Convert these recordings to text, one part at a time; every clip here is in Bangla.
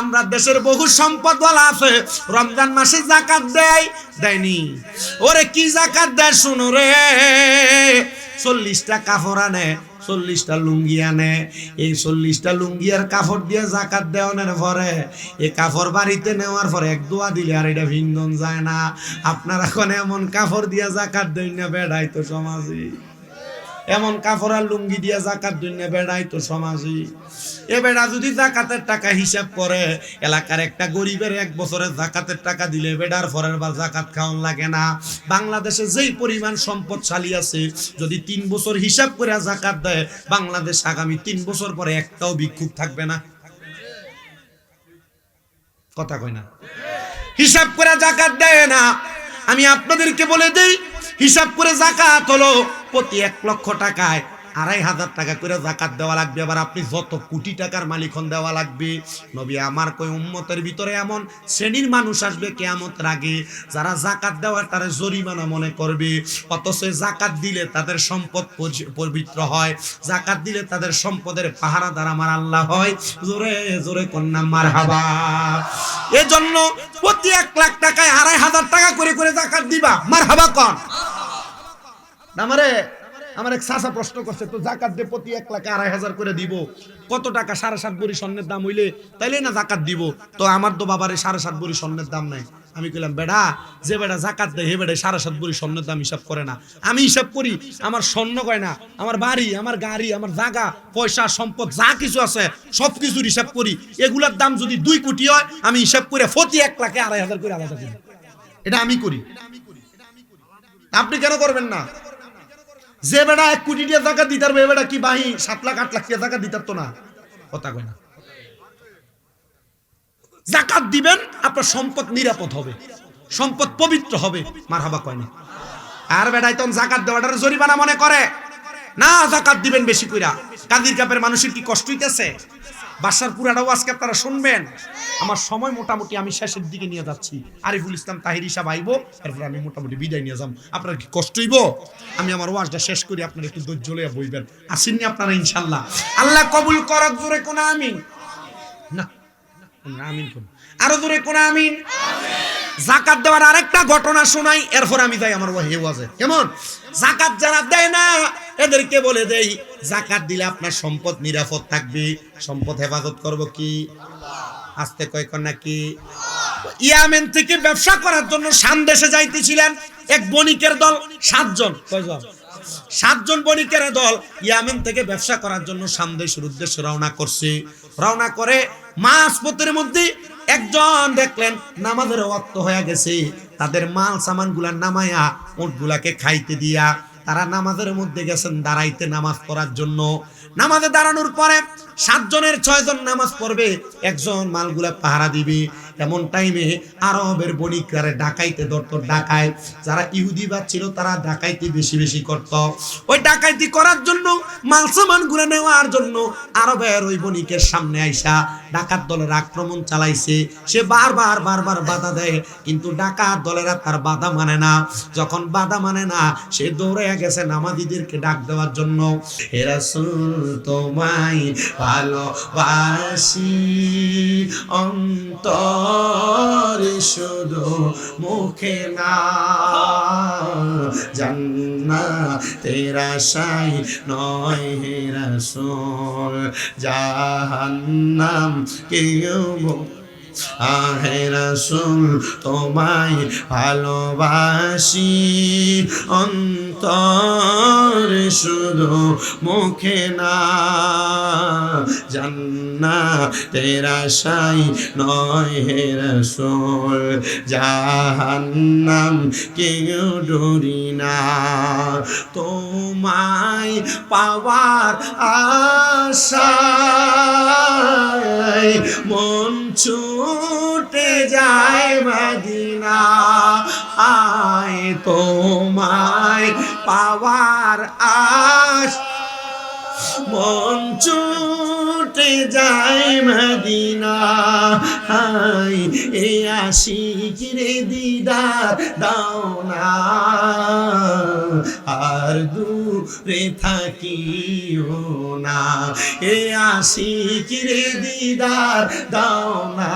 আমরা দেশের বহু সম্পদওয়ালা আছে রমজান মাসে যাকাত দেয়নি। ওরে কি যাকাত দেয় শুনো রে, 40টা কাপড় আনে, 40টা লুঙ্গি আনে। এই 40টা লুঙ্গি আর কাপড় দিয়ে যাকাত দেওয়ানোর পরে এই কাপড় বাড়িতে নেওয়ার পরে এক দোয়া দিলে আর এটা ভিন্দন যায় না। আপনারা এখন এমন কাপড় দিয়ে যাকাত দেন না, বেড়াই তো সমাজে এমন কাপড় আর লুঙ্গি দিয়ে যাকাত দেন না, বেড়াই তো সমাজে। এ বেড়া যদি যাকাতের টাকা হিসাব করে, এলাকার একটা গরিবের 1 বছরের যাকাতের টাকা দিলে বেড়ার পরের বার যাকাত খাওয়ান লাগে না। বাংলাদেশে যেই পরিমাণ সম্পদশালী আছে, যদি 3 বছর হিসাব করে যাকাত দেয়, বাংলাদেশ আগামী 3 বছর পরে একটাও ভিক্ষুক থাকবে না। কথা কয় না? হিসাব করে যাকাত দেয় না। আমি আপনাদেরকে বলে দেই, হিসাব করে যাকাত হলো প্রতি 1 লক্ষ টাকায় 2,500 টাকা করে যাকাত দেওয়া লাগবে। আবার আপনি যত কোটি টাকার মালিক হন দেওয়া লাগবে। নবী আমার কই উম্মতের ভিতরে এমন শ্রেণীর মানুষ আসবে কিয়ামতের আগে, যারা যাকাত দেওয়ার তারা জরিমানা মনে করবে, অথচ যাকাত দিলে তাদের সম্পদ পবিত্র হয়, যাকাত দিলে তাদের সম্পদের পাহারাদার আমার আল্লাহ হয়। জোরে জোরে কন্যা মারহাবা। এজন্য প্রতি 1 লাখ টাকায় 2,500 টাকা করে করে যাকাত দিবা। মারহাবা কন। আমারে আমার এক চাচা প্রশ্ন করছে, তো যাকাত দে প্রতি 1 লাখে 2,500 করে দিব, কত টাকা? 7.5 ভরি স্বর্ণের দাম হইলে তাইলে না যাকাত দিব। তো আমার তো বাবারে 7.5 ভরি স্বর্ণের দাম নাই। আমি কইলাম বেড়া, যে বেড়া যাকাত দেয় হে বেড়া 7.5 ভরি স্বর্ণের দাম হিসাব করে না। আমি হিসাব করি আমার স্বর্ণ কয় না, আমার বাড়ি, আমার গাড়ি, আমার জায়গা, পয়সা, সম্পদ যা কিছু আছে সব কিছুর হিসাব করি। এগুলার দাম যদি 2 কোটি হয়, আমি হিসাব করে প্রতি 1 লাখে 2,500 করে আলাদা করি। এটা আমি করি। আপনি কেন করবেন না? যে বেড়া 1 কোটি দিয়ে যাকাত দিতে পারবে, বেড়া কি বাহি 7 লাখ 8 লাখ দিয়ে যাকাত দিতে পারতো না? কথা কয় না? যাকাত দিবেন, আপনার সম্পদ নিরাপদ হবে, সম্পদ পবিত্র হবে। মারহাবা কয় না? আর বেড়াই তখন যাকাত দেওয়াটার জরিমানা মনে করে না। যাকাত দিবেন বেশি কইরা। কাদির কাপের মানুষের কি কষ্ট হইতেছে? বাসার পুরাটাও আজকে আপনারা শুনবেন। আমার সময় মোটামুটি আমি শেষের দিকে নিয়ে যাচ্ছি। আরিফুল ইসলাম তাহিরি সাহেব আইবো, এরপর আমি মোটামুটি বিদায় নিয়ে যাব। আপনার কি কষ্ট হইব? আমি আমার ওয়াজটা শেষ করি, আপনারা একটু ধৈর্য লইয়া বইবেন। আসেননি আপনারা ইনশাল্লাহ? আল্লাহ কবুল করক। জোরে কোন আমিন না? আমিন কোন? আরো জোরে কোন আমিন? যাকাত দেওয়ার আরেকটা ঘটনা শোনাই, এরপর আমি যাই আমার ওয়াজে। কেমন? যাকাত যারা দেয় না এদেরকে বলে দেই, যাকাত দিলে আপনার সম্পদ নিরাপদ থাকবে। সম্পদ হেফাজত করব কি? আস্তে কয় কন্যা কি? ইয়ামেন থেকে ব্যবসা করার জন্য শাম দেশে যাইতেছিলেন এক বণিকের দল, 7 জন। কয়জন? 7 জন বণিকের দল ইয়ামেন থেকে ব্যবসা করার জন্য শাম দেশের উদ্দেশ্যে রওনা করছে। রওনা করে মাঝপথের মধ্যে একজন দেখলেন নামাজের ওয়াক্ত হয়ে গেছে। তাদের মাল সামান গুলা নামায়া উটগুলাকে খাইতে দিয়া তারা নামাজের মধ্যে গেছেন দাঁড়াইতে, নামাজ পড়ার জন্য। নামাজে দাঁড়ানোর পরে 7 জনের 6 জন নামাজ পড়বে, একজন মালগুলা পাহারা দিবে। এমন টাইমে আরবের বণিকরা ডাকাইতে ধরত। ডাকাই যারা ইহুদিবাদ ছিল তারা ডাকাইতি বেশি বেশি করত। ওই ডাকাইতি করার জন্য মাল সামান গুলা নেওয়ার জন্য আরবের ওই বণিকের সামনে আইসা ডাকাত দলের আক্রমণ চালাইছে। সে বারবার বাধা দেয়, কিন্তু ডাকাত দলেরা তার বাধা মানে না। যখন বাধা মানে না, সে দৌড়ে গেছে নামাজীদেরকে ডাক দেওয়ার জন্য। হে রাসূল তোমায় ভালোবাসি অন্তরে শুধু মুখে না, জান্নাতের আশায় নয় হে রাসূল, জাহান্নাম কেউ হে রাসূল তোমায় ভালোবাসি অন্তরে শুধু মুখে না, জান্নাতের আশায় নয় হে রাসূল, জাহান্নাম কেউ ডরি না। তোমায় পাওয়ার আশায় মন ছুটে যায় মদিনা, আয় তোমায় পাওয়ার আশ মন ছুটে চলে যায় মদিনা এ আশিকিরে দিদার দাও না আর দূরে থাকিও না এ আশিকিরে দিদার দাও না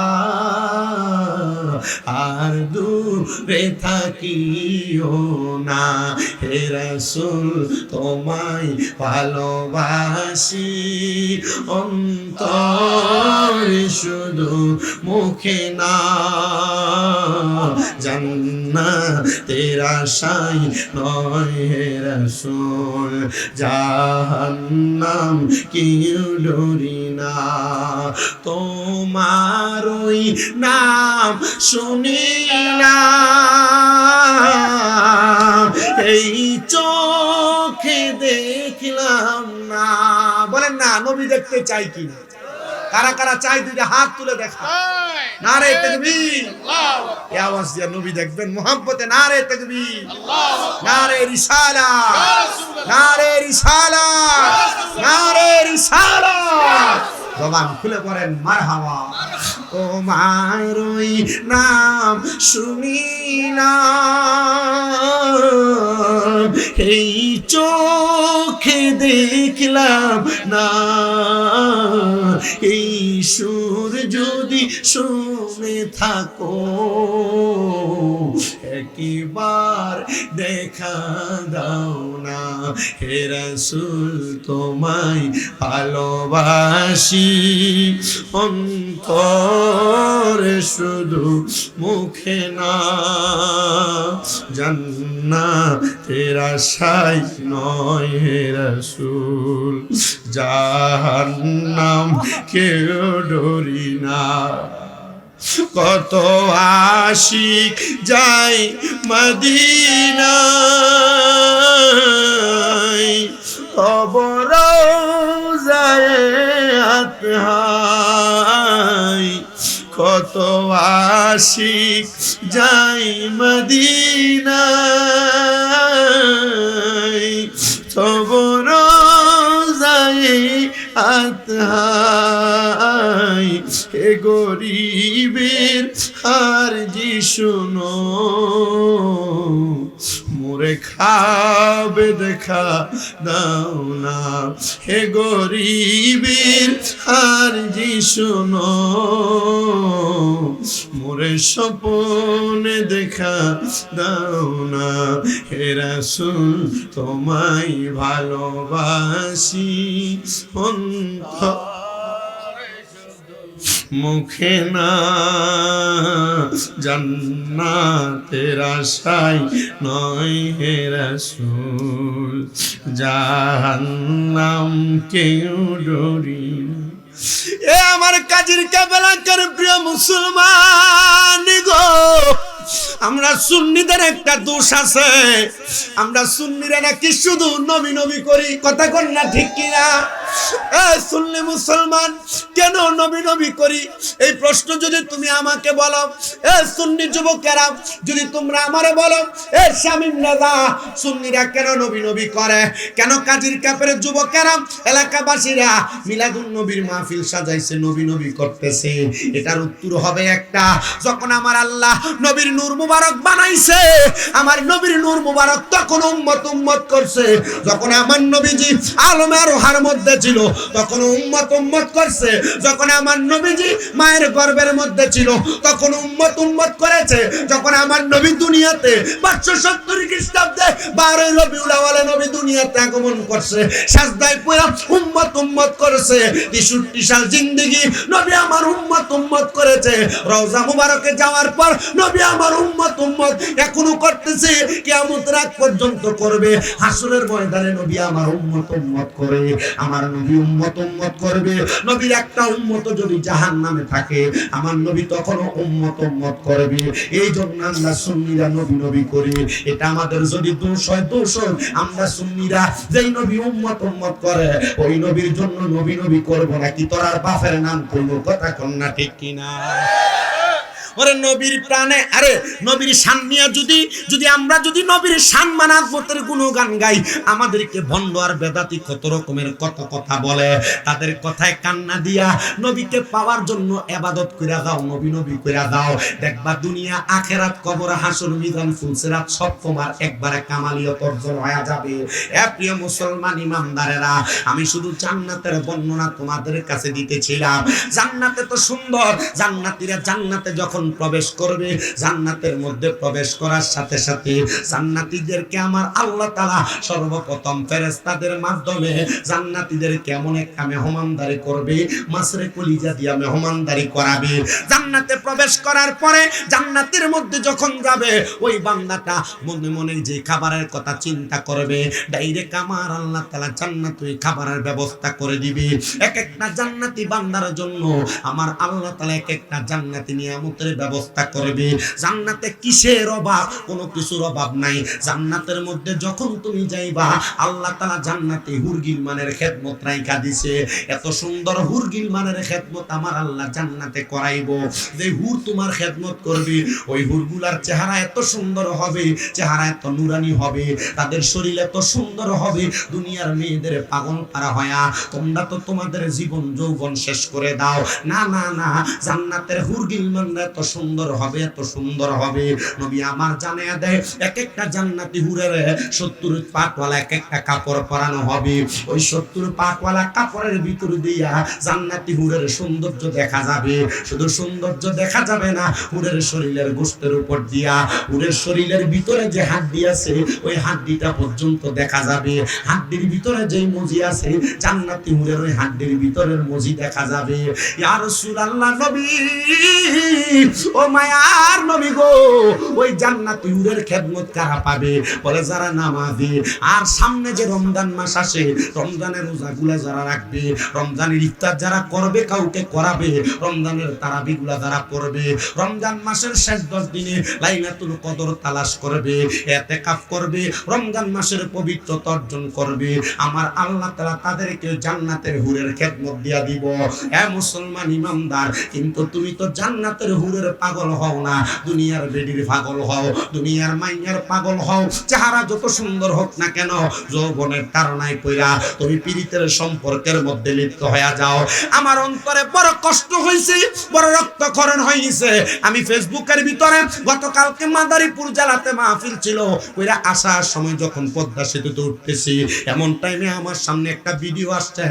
আর দূরে থাকিও না হে রাসূল তোমায় ভালোবাসি অন্তরে শুধু মুখে না জান্নাতের আশায় নয় হে রাসূল জাহান্নাম কেউ ডরি না তোমার ওই নাম শুনিলাম এই চোখে দেখলাম না বলেন না নবী দেখতে চাই কি কারা কারা চাই দুইটা হাত তুলে দেখা নারে তাকবীর আল্লাহু এই আওয়াজ দিয়ে নবী দেখবেন মোহাব্বতে নারে তাকবীর আল্লাহু নারে রিসালাত নারে রিসালাত নারে রিসালাত জবান খুলে পড়েন মারহাবা তোমার ওই নাম শুনিলাম এই চোখে দেখলাম না এই সুর যদি শুনে থাকো একবার দেখা দাও না হে রাসূল তোমায় ভালোবাসি অন্তরে শুধু মুখে না জান্নাতের আশায় নয় হে রাসূল জাহান্নাম কেউ ডরি না কত আশিক যায় মদিনায় কবর যায় আতহায় কত আশিক যায় মদিনায় কবর যায় আতহায় হে গরিবের আর জি শুনো মোরে খাবে দেখা দাও না হে গরিবের আর জি শুনো মোরে স্বপ্নে দেখা দাও না হে রাসূল তোমায় ভালোবাসি মুখে না জান্নাতের আশায় নয় হে রাসূল জাহান্নাম কেউ ডরি না এ আমার কাজীর কাবেলাকার প্রিয় মুসলমান গো আমরা সুন্নিদের একটা দোষ আছে আমরা সুন্নিরা নাকি শুধু নবী নবী করি কথা কোন না ঠিক কিনা এ সুন্নি মুসলমান কেন নবী নবী করি এই প্রশ্ন যদি তুমি আমাকে বলো এ সুন্নি যুবকেরা যদি তোমরা আমারে বলো এ শামীম রাজা সুন্নিরা কেন নবী নবী করে কেন কাজীর কাপের যুবকেরা এলাকাবাসীরা মিলাদুন নবীর মাহফিল সাজাইছে নবী নবী করতেছে এটার উত্তর হবে একটা যখন আমার আল্লাহ নবীর নূর মুবারক বানাইছে আমার নবীর নূর মুবারক তখন উম্মত উম্মত করছে যখন আমার নবীজি আলমে আরোহার মধ্যে ছিল তখন উম্মত করছে যখন আমার নবীজি মায়ের গর্ভের মধ্যে ছিল তখন উম্মত করেছে যখন আমার নবী দুনিয়াতে 570 খ্রিস্টাব্দে 12 রবিউল আউয়াল নবী দুনিয়াতে আগমন করছে সাজদায় পড়ে উম্মত করেছে 63 সাল জিন্দেগি নবী আমার উম্মত করেছে রওজা মুবারকে যাওয়ার পর নবী আমার উম্মত এখনো করতেছে কিয়ামতের আগ পর্যন্ত করবে হাসরের ময়দানে নবী আমার উম্মত করে আমার নবী উম্মত করবে নবীর একটা উম্মত যদি জাহান্নামে থাকে আমার নবী তখনও উম্মত করবে এই জন্য আমরা সুন্নিরা নবী করি এটা আমাদের যদি দোষ হয় আমরা সুন্নিরা যেই নবী উম্মত করে ওই নবীর জন্য নবী করব নাকি তোর আর বাপের নাম কইব কথা কোন না ঠিক কিনা ওরে নবীর প্রাণে, আরে নবীর শান নিয়ে যদি আমরা যদি নবীর শান মানাজমতের গুণগান গাই, আমাদেরকে ভণ্ড আর বেদাতি কত রকমের কত কথা বলে, তাদের কথায় কান্না দিয়া নবীকে পাওয়ার জন্য ইবাদত কইরা দাও, নবী নবী কইরা দাও। দেখবা দুনিয়া আখেরাত কবর হাসর মিজান ফুলসিরাত সব তোমার একবারে কামালিয়ত অর্জন হয়ে যাবে। এ প্রিয় মুসলমান ইমানদারেরা, আমি শুধু জান্নাতের বর্ণনা তোমাদের কাছে দিতেছিলাম। জান্নাতে তো সুন্দর, জান্নাতীরা জান্নাতে যখন প্রবেশ করবে, জান্নাতের মধ্যে প্রবেশ করার সাথে সাথে জান্নাতীদেরকে আমার আল্লাহ তাআলা সর্বপ্রথম ফেরেশতাদের মাধ্যমে জান্নাতীদেরকে এমন একটা মেহমানদারি করবে, মাসরে কলিজা দিয়া মেহমানদারি করাবে। জান্নাতে প্রবেশ করার পরে জান্নাতের মধ্যে যখন যাবে, ওই বান্দাটা মনে মনে যে খাবারের কথা চিন্তা করবে, ডাইরেক্ট আমার আল্লাহ তাআলা জান্নাতে ওই খাবারের ব্যবস্থা করে দিবে। এক একটা জান্নাতি বান্দার জন্য আমার আল্লাহ তাআলা এক একটা জান্নাতি নিয়ামতের ব্যবস্থা করবে। জান্নাতে কিসের অভাব? কোনো কিছুর অভাব নাই। জান্নাতের মধ্যে যখন তুমি যাইবা, আল্লাহ তাআলা জান্নাতে হুরগিল মানের খেদমত রাইখা দিছে। এত সুন্দর হুরগিল মানের খেদমত আমার আল্লাহ জান্নাতে করাইবো। যে হুর তোমার খেদমত করবে, ওই হুরগুলার চেহারা এত সুন্দর হবে, চেহারা এত নুরানি হবে, তাদের শরীর এত সুন্দর হবে, দুনিয়ার মেয়েদের পাগল পারা হয়া তোমরা তো তোমাদের জীবন যৌবন শেষ করে দাও। না না না, জান্নাতের হুরগিল মানরা এত সুন্দর হবে, এত সুন্দর হবে। নবী আমার জানায়া দেয়, এক একটা জান্নাতি হুরের 70 পাটওয়ালা এক একটা কাপড় পরানো হবে। ওই 70 পাটওয়ালা কাপড়ের ভিতর দিয়া জান্নাতি হুরের সৌন্দর্য দেখা যাবে। শুধু সৌন্দর্য দেখা যাবে না, হুরের শরীরের গোশতের উপর দিয়া হুরের শরীরের ভিতরে যে হাড্ডি আছে, ওই হাড্ডিটা পর্যন্ত দেখা যাবে। হাড্ডির ভিতরে যেই মজি আছে, জান্নাতি হুরের ওই হাড্ডির ভিতরের মজি দেখা যাবে। ইয়া রাসূলুল্লাহ, নবী ও মায়ার নবী গো, ওই জান্নাতি হুরের খেদমত কারা পাবে? বলে যারা নামাজি। আর সামনে যে রমজান মাস আসে, রমজানের রোজাগুলা যারা রাখবে, রমজানের ইফতার যারা করবে, কাউকে করাবে, রমজানের তারাবিগুলা যারা পড়বে, রমজান মাসের শেষ 10 দিনে লাইলাতুল কদর তালাশ করবে, ইতিকাফ করবে, রমজান মাসের পবিত্রতা অর্জন করবে, আমার আল্লাহ তাআলা তাদেরকে জান্নাতের হুরের খেদমত দিয়া দিব। এ মুসলমান ইমানদার, কিন্তু তুমি তো জান্নাতের হুরের পাগল হও না, দুনিয়ার বেডির পাগল হও, দুনিয়ার মাইয়ার পাগল হও। চেহারা যত সুন্দর হোক না কেন, যৌবনের তাড়নায় পইরা তুমি পীড়িতের সম্পর্কের মধ্যে লিপ্ত হয়ে যাও। আমার অন্তরে বড় কষ্ট হইছে, বড় রক্তক্ষরণ হইছে। আমি ফেসবুকের ভিতরে গতকালকে মাদারীপুর জেলাতে মাহফিল ছিল, কইরা আসার সময় যখন পদ্মা সেতুতে উঠতেছি, এমন টাইমে আমার সামনে একটা ভিডিও আসছে।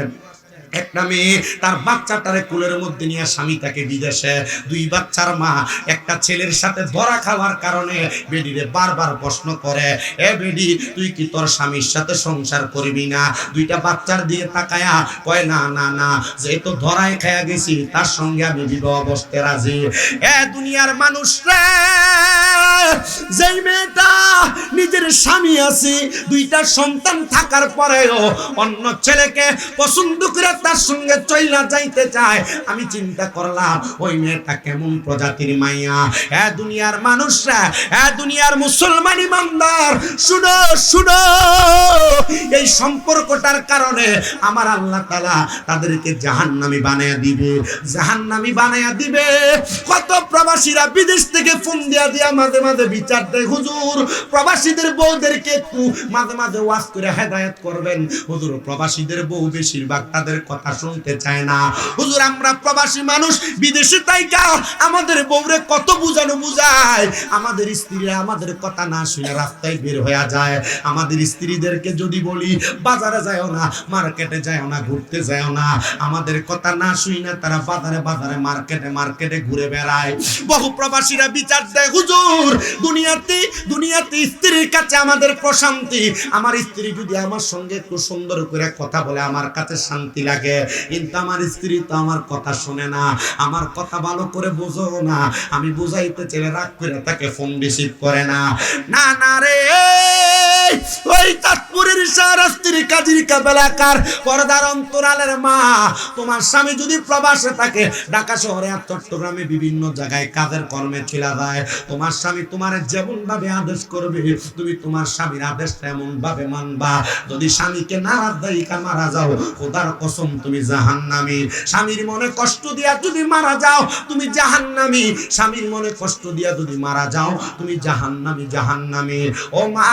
একটা মেয়ে তার বাচ্চাটারে কোলের মধ্যে নিয়ে, স্বামী তাকে বিদেশে, 2 বাচ্চার মা, একটা ছেলের সাথে ধরা খাওয়ার কারণে বেডিরে বারবার প্রশ্ন করে, এ বেডি তুই কি তোর স্বামীর সাথে সংসার করবি না? 2টা বাচ্চার দিয়ে তাকায়া কয়, না না না, যেহেতু ধরায় খায়া গেছি, তার সঙ্গে আমি বিবাহ বসতে রাজি। এ দুনিয়ার মানুষ রে, যেই মেয়েটা নিজের স্বামী আছে, 2টা সন্তান থাকার পরেও অন্য ছেলেকে পছন্দ করে তার সঙ্গে চইলা যাইতে চায়, আমি চিন্তা করলাম ওই মেয়েটা কেমন প্রজাতির মাইয়া। এ দুনিয়ার মানুষরা, এ দুনিয়ার মুসলমান ইমানদার, শুনো শুনো, এই সম্পর্কটার কারণে আমার আল্লাহ তাআলা তাদেরকে জাহান্নামী বানায়া দিবে, জাহান্নামী বানায়া দিবে। কত প্রবাসীরা বিদেশ থেকে ফোন দিয়া মাঝে মাঝে বিচার দেয়, হুজুর প্রবাসীদের বউদেরকে একটু মাঝে মাঝে ওয়াজ করে হেদায়েত করবেন। হুজুর প্রবাসীদের বউ বেশিরভাগ তাদের কথা শুনতে চায় না। হুজুর আমরা প্রবাসী মানুষ, বিদেশে তাইকা আমাদের বউরে কত বুঝানো বুঝায়, আমাদের স্ত্রীরা আমাদের কথা না শুনে রাস্তায় বের হয়ে যায়। আমাদের স্ত্রীদেরকে যদি বলি বাজারে যাও না, মার্কেটে যাও না, ঘুরতে যাও না, আমাদের কথা না শুনে তারা বাজারে বাজারে মার্কেটে মার্কেটে ঘুরে বেড়ায়। বহু প্রবাসীরা বিচার দেয়, হুজুর দুনিয়াতে স্ত্রীর কাছে আমাদের প্রশান্তি, আমার স্ত্রী যদি আমার সঙ্গে একটু সুন্দর করে কথা বলে আমার কাছে শান্তি লাগে, কিন্তু আমার স্ত্রী তো আমার কথা শুনে না, আমার কথা ভালো করে বোঝো না, আমি বুঝাইতে চাইলে রাগ করে তাকে ফোন রিসিভ করে না। না না রে, ওই চাঁদপুরের শাহরাস্তির কাজীর কাবেলাকার পর্দার অন্তরালের মা, তোমার স্বামী যদি প্রবাসে থাকে, ঢাকা শহরে আর চট্টগ্রামে বিভিন্ন জায়গায় কাজের কর্মে চলে যায়, তোমার স্বামী স্বামী তোমার যেমন ভাবে আদেশ করবে তুমি তোমার স্বামীর আদেশটা এমন ভাবে মানবা। যদি স্বামীকে নারাজ দাইকা মারা যাও, খোদার কসম তুমি জাহান্নামী। স্বামীর মনে কষ্ট দিয়া যদি মারা যাও তুমি জাহান্নামী। স্বামীর মনে কষ্ট দিয়া যদি মারা যাও তুমি জাহান্নামী, জাহান্নামী। ও মা,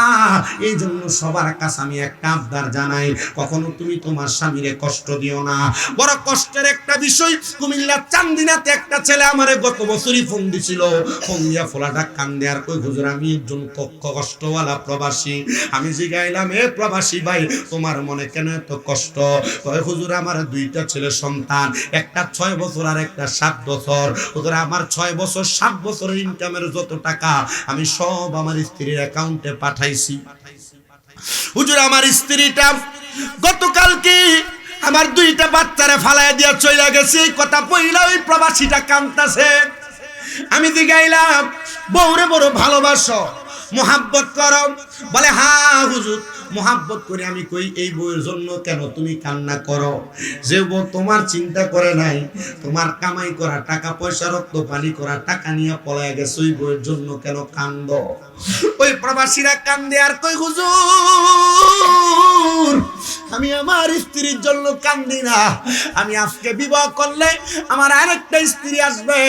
এই জন্য সবার কাছে আমি একটা আবদার জানাই, কখনো তুমি তোমার স্বামীরে কষ্ট দিও না। বড় কষ্টের একটা বিষয়, কুমিল্লার চান্দিনাতে একটা ছেলে আমারে গত বছরই ফোন দিছিল। ফোন দিয়া ফোলাটা কান্দে আর কই, হুজুর আমি একজন কষ্টওয়ালা প্রবাসী। আমি জিগাইলাম, এ প্রবাসী ভাই তোমার মনে কেন এত কষ্ট? কয় হুজুর আমার দুইটা ছেলে সন্তান, একটা 6 বছর আর একটা 7 বছর। হুজুর আমার 6 বছর 7 বছরের ইনকামের যত টাকা আমি সব আমার স্ত্রীর অ্যাকাউন্টে পাঠাইছি। হুজুর আমার স্ত্রীটা গতকালকে আমার 2টা বাচ্চারে ফালায় দিয়া চলে গেছে। এই কথা পইলা ওই প্রবাসীটা কাঁদতাছে। আমি জিগাইলাম, বউরে বড় ভালোবাসো, মোহাব্বত করো? বলে হ্যাঁ হুজুর মোহাব্বত করে। আমি কই, এই বউয়ের জন্য কেন তুমি কান্না করো? যে বউ তোমার চিন্তা করে নাই, তোমার কামাই করা টাকা পয়সা রক্ত পানি করা টাকা নিয়ে পলায় গেছে, ওই বউয়ের জন্য কেন কান্দ? ওই প্রবাসীরা কান্দে আর কই, হুজুর আমি আমার স্ত্রীর জন্য কান্দি না, আমি আজকে বিবাহ করলে আমার আরেকটা স্ত্রী আসবে।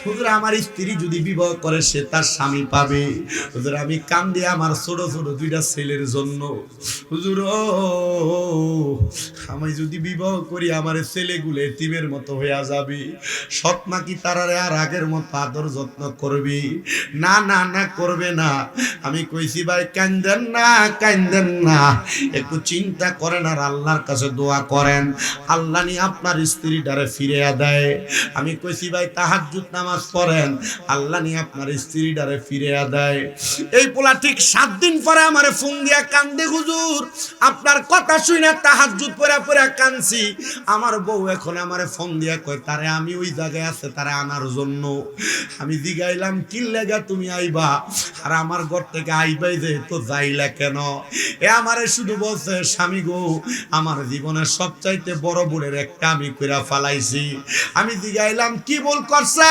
হুজুর আমার স্ত্রী যদি বিবাহ করে সে তার স্বামী পাবে। হুজুর আমি কান্দি আমার ছোট ছোট 2টা ছেলের জন্য। হুজুর আমি যদি বিবাহ করি আমার ছেলেগুলো এতিমের মতো হয়ে যাবে। সৎ মা কি তারারে আর আগের মতো আদর যত্ন করবি? না না না, করবে না। আমি কইছি ভাই কান্দেন না, কান্দেন না, একটু চিন্তা করেন আর আল্লাহর কাছে দোয়া করেন, আল্লাহ নি আপনার স্ত্রীটারে ফিরে দেয়। আমি কইছি ভাই তাহাজ্জুদ নামাজ পড়েন, আল্লাহ নি আপনার স্ত্রীটারে ফিরে দেয়। এই পোলা ঠিক 7 দিন পরে আমারে ফোন দিয়া কান্দে, হুজুর আপনার কথা শুনে তাহাজ্জুদ পড়া পড়া কানছি। আমার বউ এখন আমারে ফোন দিয়া কয় তারে আমি ওই জায়গায় আছে তারে আনার জন্য। আমি জিগাইলাম, কি লাগা তুমি আইবা? আর আমার ঘর থেকে আইবাই যে তো যাইলা কেন? এ আমারে শুধু বলছে, স্বামী গো আমার জীবনের সবচাইতে বড় ভুলের একটা আমি কইরা ফালাইছি। আমি জিগাইলাম, কি ভুল করছে?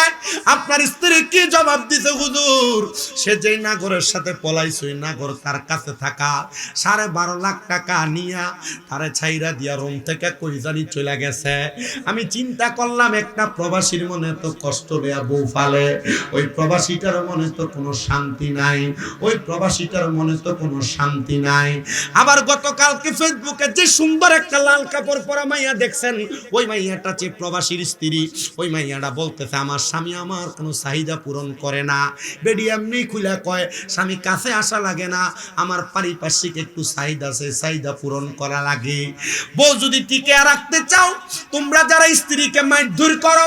আপনার স্ত্রী কি জবাব দিতে? হুজুর সে যেই নাগরের সাথে পলাইছে ওই নাগর তার কাছে থাকা 12.5 লাখ টাকা নিয়া তারে ছাইরা দিয়া রুম থেকে কই জানি চলে গেছে। আমি চিন্তা করলাম, একটা প্রবাসীর মনে তো কষ্ট দেয়া বউ ফালে, ওই প্রবাসীটার মনে তো কোনো শান্তি নাই, ওই প্রবাসীটার মনে তো কোনো শান্তি নাই। আবার গতকালকে ফেসবুকে যে সুন্দর একটা লাল কাপড় পরা মাইয়া দেখছেন, ওই মাইয়াটা যে প্রবাসীর স্ত্রী, ওই মাইয়াটা বলতেছে আমার স্বামী আমার কোনো চাহিদা পূরণ করে না। বেডি এমনি খুলে কয় স্বামী কাছে আসা লাগে না, আমার পারিপার্শ্বিক একটু চাহিদা আছে, চাহিদা পূরণ করা লাগে। বউ যদি টিকে রাখতে চাও, তোমরা যারা স্ত্রীকে মারধর করো,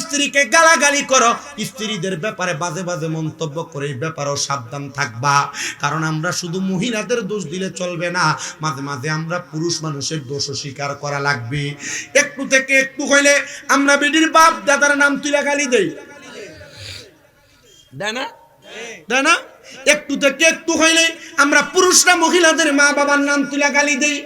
স্ত্রীকে গালাগালি করো, স্ত্রীদের ব্যাপারে বাজে বাজে মন্তব্য করে এই ব্যাপারেও সাবধান থাকবা। কারণ আমরা শুধু মহিলাদের দোষ দিলে চলবে না, মাঝে মাঝে আমরা পুরুষ মানুষের দোষও স্বীকার করা লাগবে। একটু থেকে একটু হইলে আমরা বেডির বাপ দাদার নাম তুলে গালি দেই, দেয় না? দেয় না? একটু থেকে একটু হইলে আমরা পুরুষরা মহিলাদের মা বাবার নাম তুলে গালি দেই।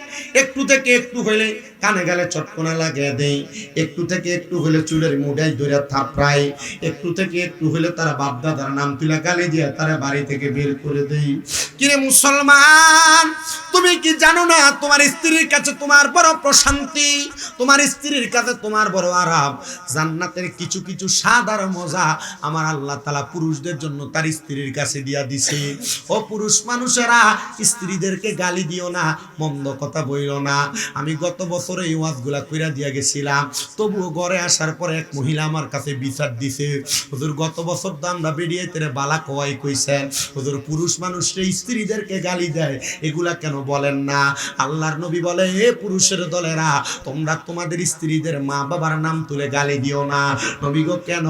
একটু থেকে একটু হইলে কানে গালে চটকনা লাগিয়ে দেই। একটু থেকে একটু হইলে চুলের মুড়াই ধরে থাপড়াই। একটু থেকে একটু হইলে তারা বাপ দাদার নাম তুলে গালি দিয়ে তারা বাড়ি থেকে বের করে দেই। কিরে মুসলমান, তুমি কি জানো না তোমার স্ত্রীর কাছে তোমার বড় প্রশান্তি, তোমার স্ত্রীর কাছে তোমার বড় আরাম। জান্নাতের কিছু কিছু স্বাদ আর মজা আমার আল্লাহ তাআলা পুরুষদের জন্য তার স্ত্রীর কাছে দিয়া দিছে। ও পুরুষ মানুষেরা, স্ত্রীদেরকে গালি দিও না, মন্দ কথা বইলো না। আমি গত বছর এই ওয়াজগুলা কইরা দিয়া গেছিলাম, তবুও ঘরে আসার পরে এক মহিলা আমার কাছে বিচার দিছে, হুজুর গত বছর তো আমরা বেরিয়েতে বালা কওয়াই কইছেন, হুজুর পুরুষ মানুষরা স্ত্রীদেরকে গালি দেয়, এগুলা কেন বলেন না? আল্লাহর নবী বলে, হে পুরুষের দলেরা, তোমরা তোমাদের স্ত্রীদের মা বাবার নাম তুলে গালি দিও না। নবী গো কেন?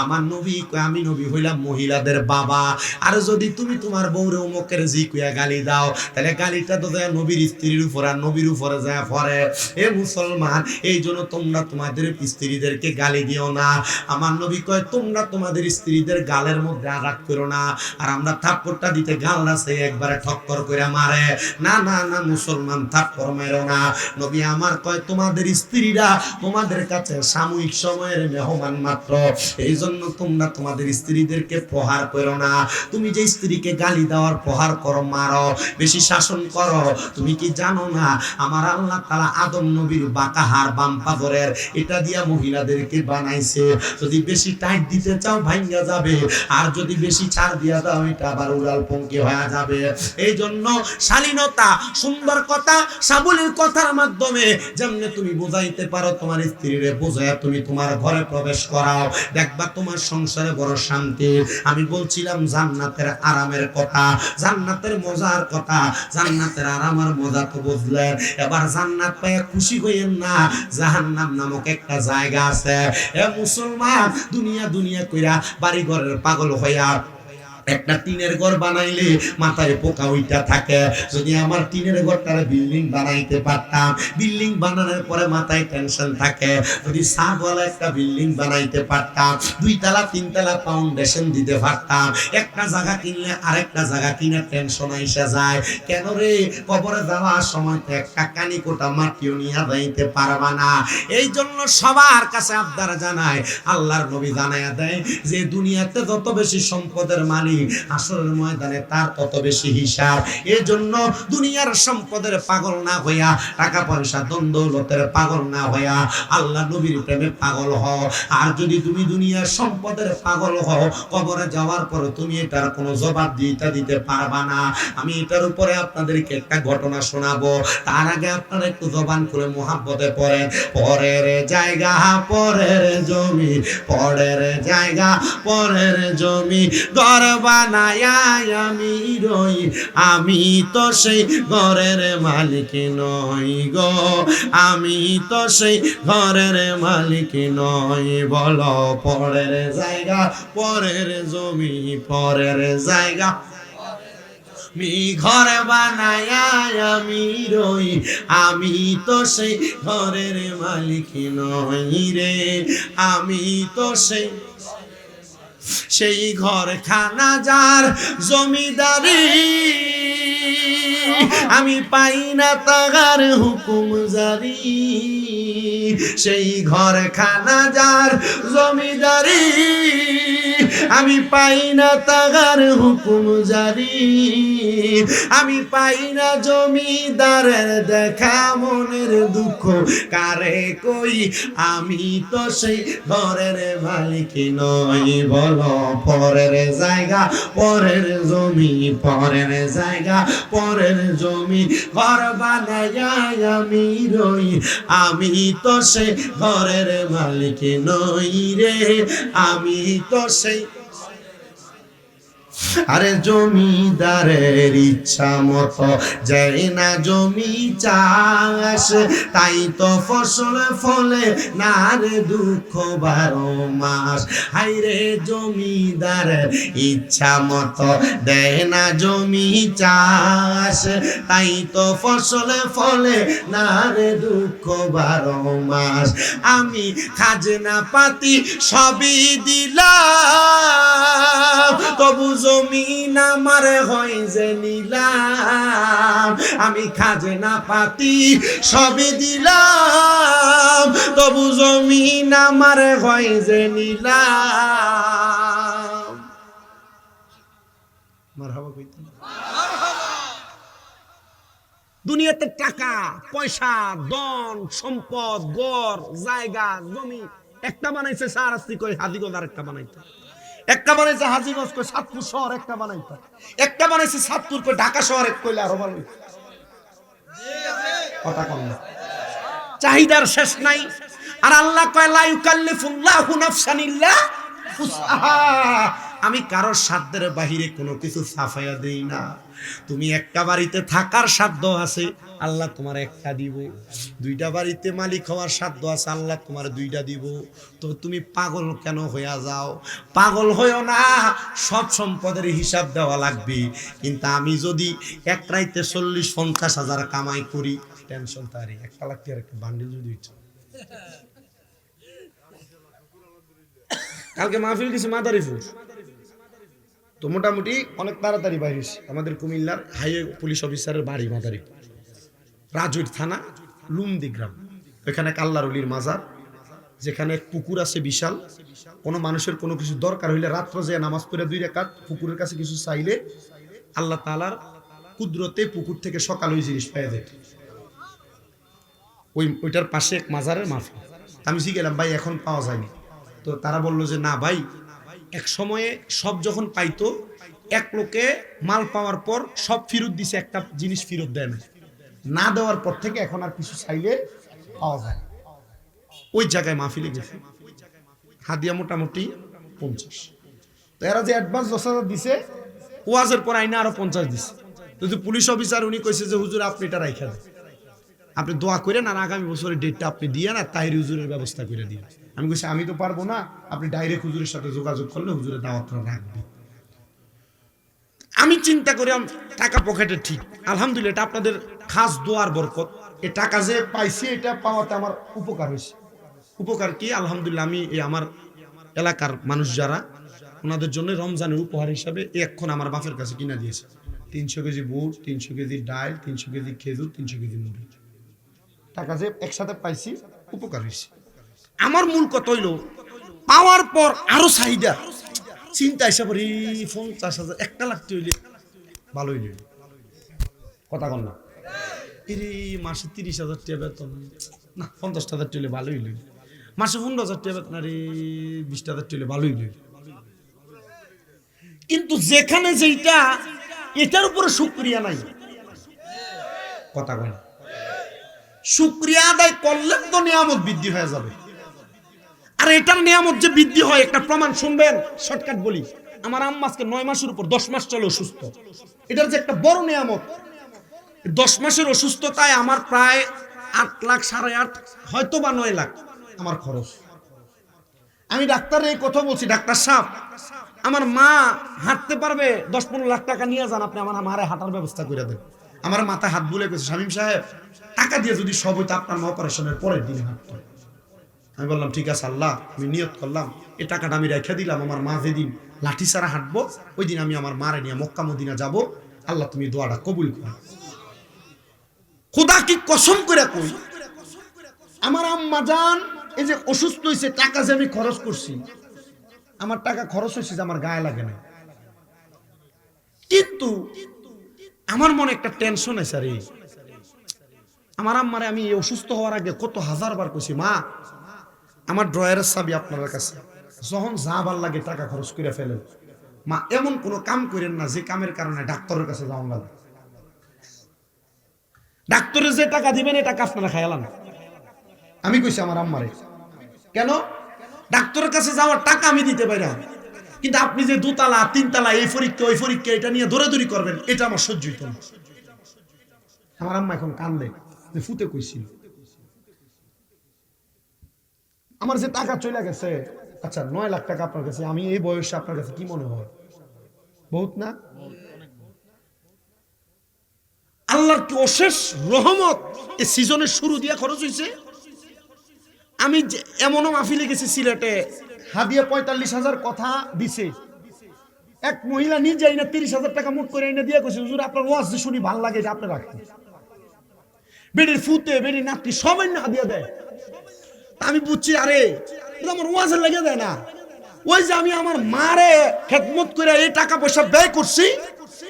আমার নবী কয়, আমি নবী হইলাম মহিলাদের বাবা, আর যদি তুমি তোমার বউরে অমুকের জি কুয়া গালি দাও, তাহলে গালিটা তো যায় নবীর স্ত্রীর উপর আর নবীর উপরে যায় পড়ে। এ মুসলমান, এই জন্য তোমরা তোমাদের স্ত্রীদেরকে গালি দিও না। আমার নবী কয় তোমরা তোমাদের স্ত্রীদের গালের মধ্যে আঘাত করো না। আর আমরা থাপ্পড়টা দিতে গাল আছে একবারে ঠক্কর করে মারে, না না না মুসলমান থাপ্পড় মেরো না। নবী আমার কয় তোমাদের স্ত্রীরা তোমাদের কাছে সাময়িক সময়ের মেহমান মাত্র, এই জন্য তোমরা তোমাদের স্ত্রীদেরকে প্রহার করো না। তুমি যে স্ত্রীকে গালি দেওয়ার প্রহার করো, মারো, বেশি শাসন করো, তুমি কি জানো না আমার আল্লাহ তাআলা আদম নবীর বাঁকা হাড় বাম পাথরের এটা দিয়া মহিলাদেরকে বানাইছে। যদি বেশি টাইট দিতে চাও ভাঙ্গা যাবে, আর যদি বেশি ছাড় দিয়া দাও এটা আবার উড়াল পঙ্কি হয়ে যাবে। এই জন্য শালীনতা, সুন্দর কথা, সাবলীল কথার মাধ্যমে যেমনে তুমি বোঝাইতে পারো তোমার স্ত্রীরে বোঝায় তুমি তোমার ঘরে প্রবেশ করাও, দেখবা তোমার সংসারে বড় শান্তি। আমি বলছিলাম জান্নাতের আরামের কথা, জান্নাতের মজার কথা, জান্নাতের আরামের মজা তো বুঝলেন। এবার জান্নাত পেয়ে খুশি হইেন না, জাহান্নাম নামক একটা জায়গা আছে। এ মুসলমান, দুনিয়া দুনিয়া কইরা বাড়ি ঘরের পাগল হইয়া একটা টিনের ঘর বানাইলে মাথায় পোকা উইটা থাকে। যদি আমার টিনের ঘরটারে বিল্ডিং বানাইতে পারতাম, বিল্ডিং বানানোর পরে মাথায় টেনশন থাকে। যদি সাদওয়ালা একটা বিল্ডিং বানাইতে পারতাম, 2 তলা 3 তলা ফাউন্ডেশন দিতে পারতাম, একটা জায়গা কিনলে আরেকটা জায়গা কিনে টেনশন আইসা যায়। কেন রে, কবরে যাওয়ার সময় তো একটা কানি কোটা মাটিও নিয়ে যাইতে পারবা না। এই জন্য সবার কাছে আবদার জানায়, আল্লাহর নবী জানায়া দেয় যে দুনিয়াতে যত বেশি সম্পদের মালিক, আসরের ময়দানে তার তত বেশি হিসাব। এই জন্য দুনিয়ার সম্পদের পাগল না হইয়া, টাকা পয়সা ধন দৌলতের পাগল না হইয়া আল্লাহ নবীর প্রেমে পাগল হও। আর যদি তুমি দুনিয়ার সম্পদের পাগল হও, কবরে যাওয়ার পর তুমি এটার কোনো জবাব দিতে পারবা না। আমি এটার উপরে আপনাদেরকে একটা ঘটনা শোনাবো, তার আগে আপনারা একটু জবান করে মুহাব্বতে পড়েন। পরের জায়গা পরের জমি, পরের জায়গা পরের জমি, ঘর বানায়া আমি রই, আমি তো সেই ঘরের মালিক নই গো, আমি তো সেই ঘরের মালিক নই। বলো পরের জায়গা পরের জমি, পরের জায়গা মি ঘর বানায়া আমি রই, আমি তো সেই ঘরের মালিক নই রে, আমি তো সেই ঘর খানা যার জমিদারি, আমি পাই না তাগার হুকুম জারি। সেই ঘর খানা যার জমিদারি, আমি পাই না তাগার হুকুম জারি। আমি পাই না জমিদারের দেখা মনের দুঃখ কারে কই, আমি তো সেই ঘরের মালিক নই। বলো পরের জায়গা পরের জমি, পরের জায়গা পরের জমি, ঘর বানায়া আমি রই, আমি তো সেই ঘরের মালিক নই রে, আমি তো সেই। আরে জমিদারের ইচ্ছা মতো যায় না জমি চাষ, তাই তো ফসল ফলে না রে দুঃখ 12 মাস। হাই রে জমিদারের ইচ্ছা মতো দেয় না জমি চাষ, তাই তো ফসল ফলে না রে দুঃখ 12 মাস। আমি খাজনা পাতি সবই দিলাম, তবু জমিন আমার হয় যে নিলাম। আমি খাজনা পাতি সবই দিলাম, তবু জমিন আমার হয় যে নিলাম। মারহাবা কইতেন। দুনিয়াতে টাকা পয়সা ধন সম্পদ গড় জায়গা জমি একটা বানাইছে সারাস্তি করে হাজিগঞ্জ, আর একটা বানাইতে একটা বানাইছে হাজিগঞ্জ কই সাতপুর শহর, একটা বানাইতে একটা বানাইছে সাতপুর কই ঢাকা শহর, এক কইলে আরো ভালো কথা কম না, চাহিদার শেষ নাই। আর আল্লাহ কয় লা ইউকাল্লিফুল্লাহু নাফসান ইল্লা উসআহা, আমি কারোর সাধ্যের বাহিরে কোনো কিছু সাফায়া দেই না। তুমি একটা বাড়িতে থাকার সাধ্য আছে, আল্লাহ তোমার একটা দিব। 2টা বাড়িতে মালিক হওয়ার সাধ্য আছে, আল্লাহ তোমার 2টা দিব। তো তুমি পাগল কেন হইয়া যাও? পাগল হইও না, সব সম্পদের হিসাব দেওয়া লাগবে। কিন্তু আমি যদি এক রাইতে 40-50 হাজার কামাই করি, টেনশন তারই 1 লাখ টাকার একটা বান্ডিল যদি হইতো। কালকে মাহফিল দিছে মাদারীপুর, তো মোটামুটি অনেক তাড়াতাড়ি বাইরে আমাদের কুমিল্লার হাইওয়ে পুলিশ অফিসারের বাড়ি মাদারীপুর, রাজুর থানা, লুমদি গ্রাম। ওইখানে আল্লাহর ওলির মাজার, যেখানে পুকুর আছে বিশাল। কোনো মানুষের কোনো কিছু দরকার হইলে রাত্র যে নামাজ পড়ে 2 রাকাত পুকুরের কাছে কিছু চাইলে আল্লাহ তাআলার কুদরতে পুকুর থেকে সকাল ওই জিনিস পেয়ে যেত। ওইটার পাশে এক মাজারের মাহফিল। আমি গেলাম ভাই এখন পাওয়া যায়নি, তো তারা বললো যে না ভাই, এক সময়ে সব যখন পাইতো এক লোকে মাল পাওয়ার পর সব ফেরত দিছে, একটা জিনিস ফেরত দেয় না দেওয়ার পর থেকে এখন আর কিছু চাইলে পাওয়া যায়। ওই জায়গায় মাহফিলে গেছে, হাদিয়া মোটামুটি 50। তো এরা যে অ্যাডভান্স 10,000 দিছে, ওয়াজের পর আইনা আরো 50 দিছে। তো পুলিশ অফিসার উনি কইছে যে হুজুর আপনি এটা রাইখা দেন, আপনি দোয়া করেন আর আগামী বছরের ডেটটা আপনি দিয়ে না তাহির হুজুরের ব্যবস্থা করে দিন। আমি কইছি আমি তো পারবো না, আপনি ডাইরেক্ট হুজুরের সাথে যোগাযোগ করলে হুজুরের দাওয়াতটা রাখবে। আমি চিন্তা করি টাকা পকেটে ঠিক, আলহামদুলিল্লাহ এটা আপনাদের খাস দোয়ার বরকত। এই টাকা যে পাইছি এটা পাওয়াতে আমার উপকার হয়েছে। উপকার কি? আলহামদুলিল্লাহ আমি এই আমার এলাকার মানুষ যারা, ওনাদের জন্য রমজানের উপহার হিসাবে এখন আমার বাপের কাছে কিনা দিয়েছে 300 কেজি বুট, 300 কেজি ডাল, 300 কেজি খেজুর, 300 কেজি মুড়ি। টাকা যে একসাথে পাইছি উপকার হয়েছে। আমার মূল কথা হইল পাওয়ার পর আরো চাহিদা, চিন্তা হিসাবে 50,000 1 লাখ হইলে ভালো হইলে কথা কন না, মাসে 30,000 টাকা বেতন না, 50,000 টাকা ভালো হইলে, মাসে 15,000 টাকা বেতন, 20,000 টাকা ভালো হইলে। কিন্তু যেখানে যেটা এটার উপরে শুকরিয়া নাই, কথা কয় না, শুকরিয়া আদায় করলে তো নিয়ামত বৃদ্ধি হয়ে যাবে। আর এটার নিয়ামত যে বৃদ্ধি হয় একটা প্রমাণ শুনবেন, শর্টকাট বলি। আমার আম্মা আজকে 9 মাসের উপর 10 মাস চলে অসুস্থ, এটার যে একটা বড় নিয়ামত। 10 মাসের অসুস্থতায় আমার প্রায় 8 লাখ 8.5 হয়তো বা 9 লাখ আমার খরচ। আমি ডাক্তারের এই কথা বলছি, ডাক্তার সাহেব আমার মা হাঁটতে পারবে, 10-15 লাখ টাকা নিয়ে যান, আপনি আমার মারে হাঁটার ব্যবস্থা করে দেন। আমার মাথায় হাত বুলে গেছে, শামীম সাহেব টাকা দিয়ে যদি সব হইতো আপনার অপারেশনের পরের দিন হাঁটতো। আমি বললাম ঠিক আছে আল্লাহ, আমি নিয়ত করলাম এই টাকাটা আমি রেখে দিলাম, আমার মা যেদিন লাঠি ছাড়া হাঁটবো ওই দিন আমি আমার মারে নিয়ে মক্কা মদিনা যাব। আল্লাহ তুমি দোয়াটা কবুল করো। খোদা কি কসম করে কই, আমার আম্মা জান এই যে অসুস্থ হয়েছে, টাকা যে আমি খরচ করছি, আমার টাকা খরচ হয়েছে যে আমার গায়ে লাগে না, কিন্তু আমার মনে একটা টেনশন আছে। আরে আমার আম্মারে আমি অসুস্থ হওয়ার আগে কত হাজার বার কইছি, মা আমার ড্রয়ারের চাবি আপনার কাছে, যখন যা ভাল লাগে টাকা খরচ করে ফেলেন, মা এমন কোনো কাম করেন না যে কামের কারণে ডাক্তারের কাছে যাওয়া লাগে। ডাক্তারের যে টাকা দিবেন এই টাকা আপনারা খায়ালান। আমি কইছি আমার আম্মারে, কেন ডাক্তারের কাছে যাওয়ার টাকা আমি দিতে পারি না, কিন্তু আপনি যে 2 তালা 3 তালা এই পরীক্ষা ওই পরীক্ষা এটা নিয়ে দৌড়াদৌড়ি করবেন, এটা আমার সহ্য হইত না। আমার আম্মা এখন কান্দে যে ফুতে কইছিল আমার যে টাকা চলে গেছে। আচ্ছা 9 লাখ টাকা আপনার কাছে, আমি এই বয়সে আপনার কাছে কি মনে হয়? বহুত না? আল্লাহর কি অশেষ রহমত, এই সিজনের শুরু দিয়া খরচ হয়েছে। আমি এমনও মাহফিলে গেছি সিলেটে, হাদিয়া 45,000 কথা দিছে, এক মহিলা নিজে আইনা 30,000 টাকা মুট করে এনে দিয়ে কইছে হুজুর আপনার ওয়াজ যে শুনি ভালো লাগে, এটা আপনি রাখেন। বেডির ফুতে বেডির নাতি সবাই না হাদিয়া দেয়। আমি বুঝছি আরে এটা আমার ওয়াজের লাগে দেয় না, ওই যে আমি আমার মারে খেদমত করে এই টাকা পয়সা ব্যয় করছি,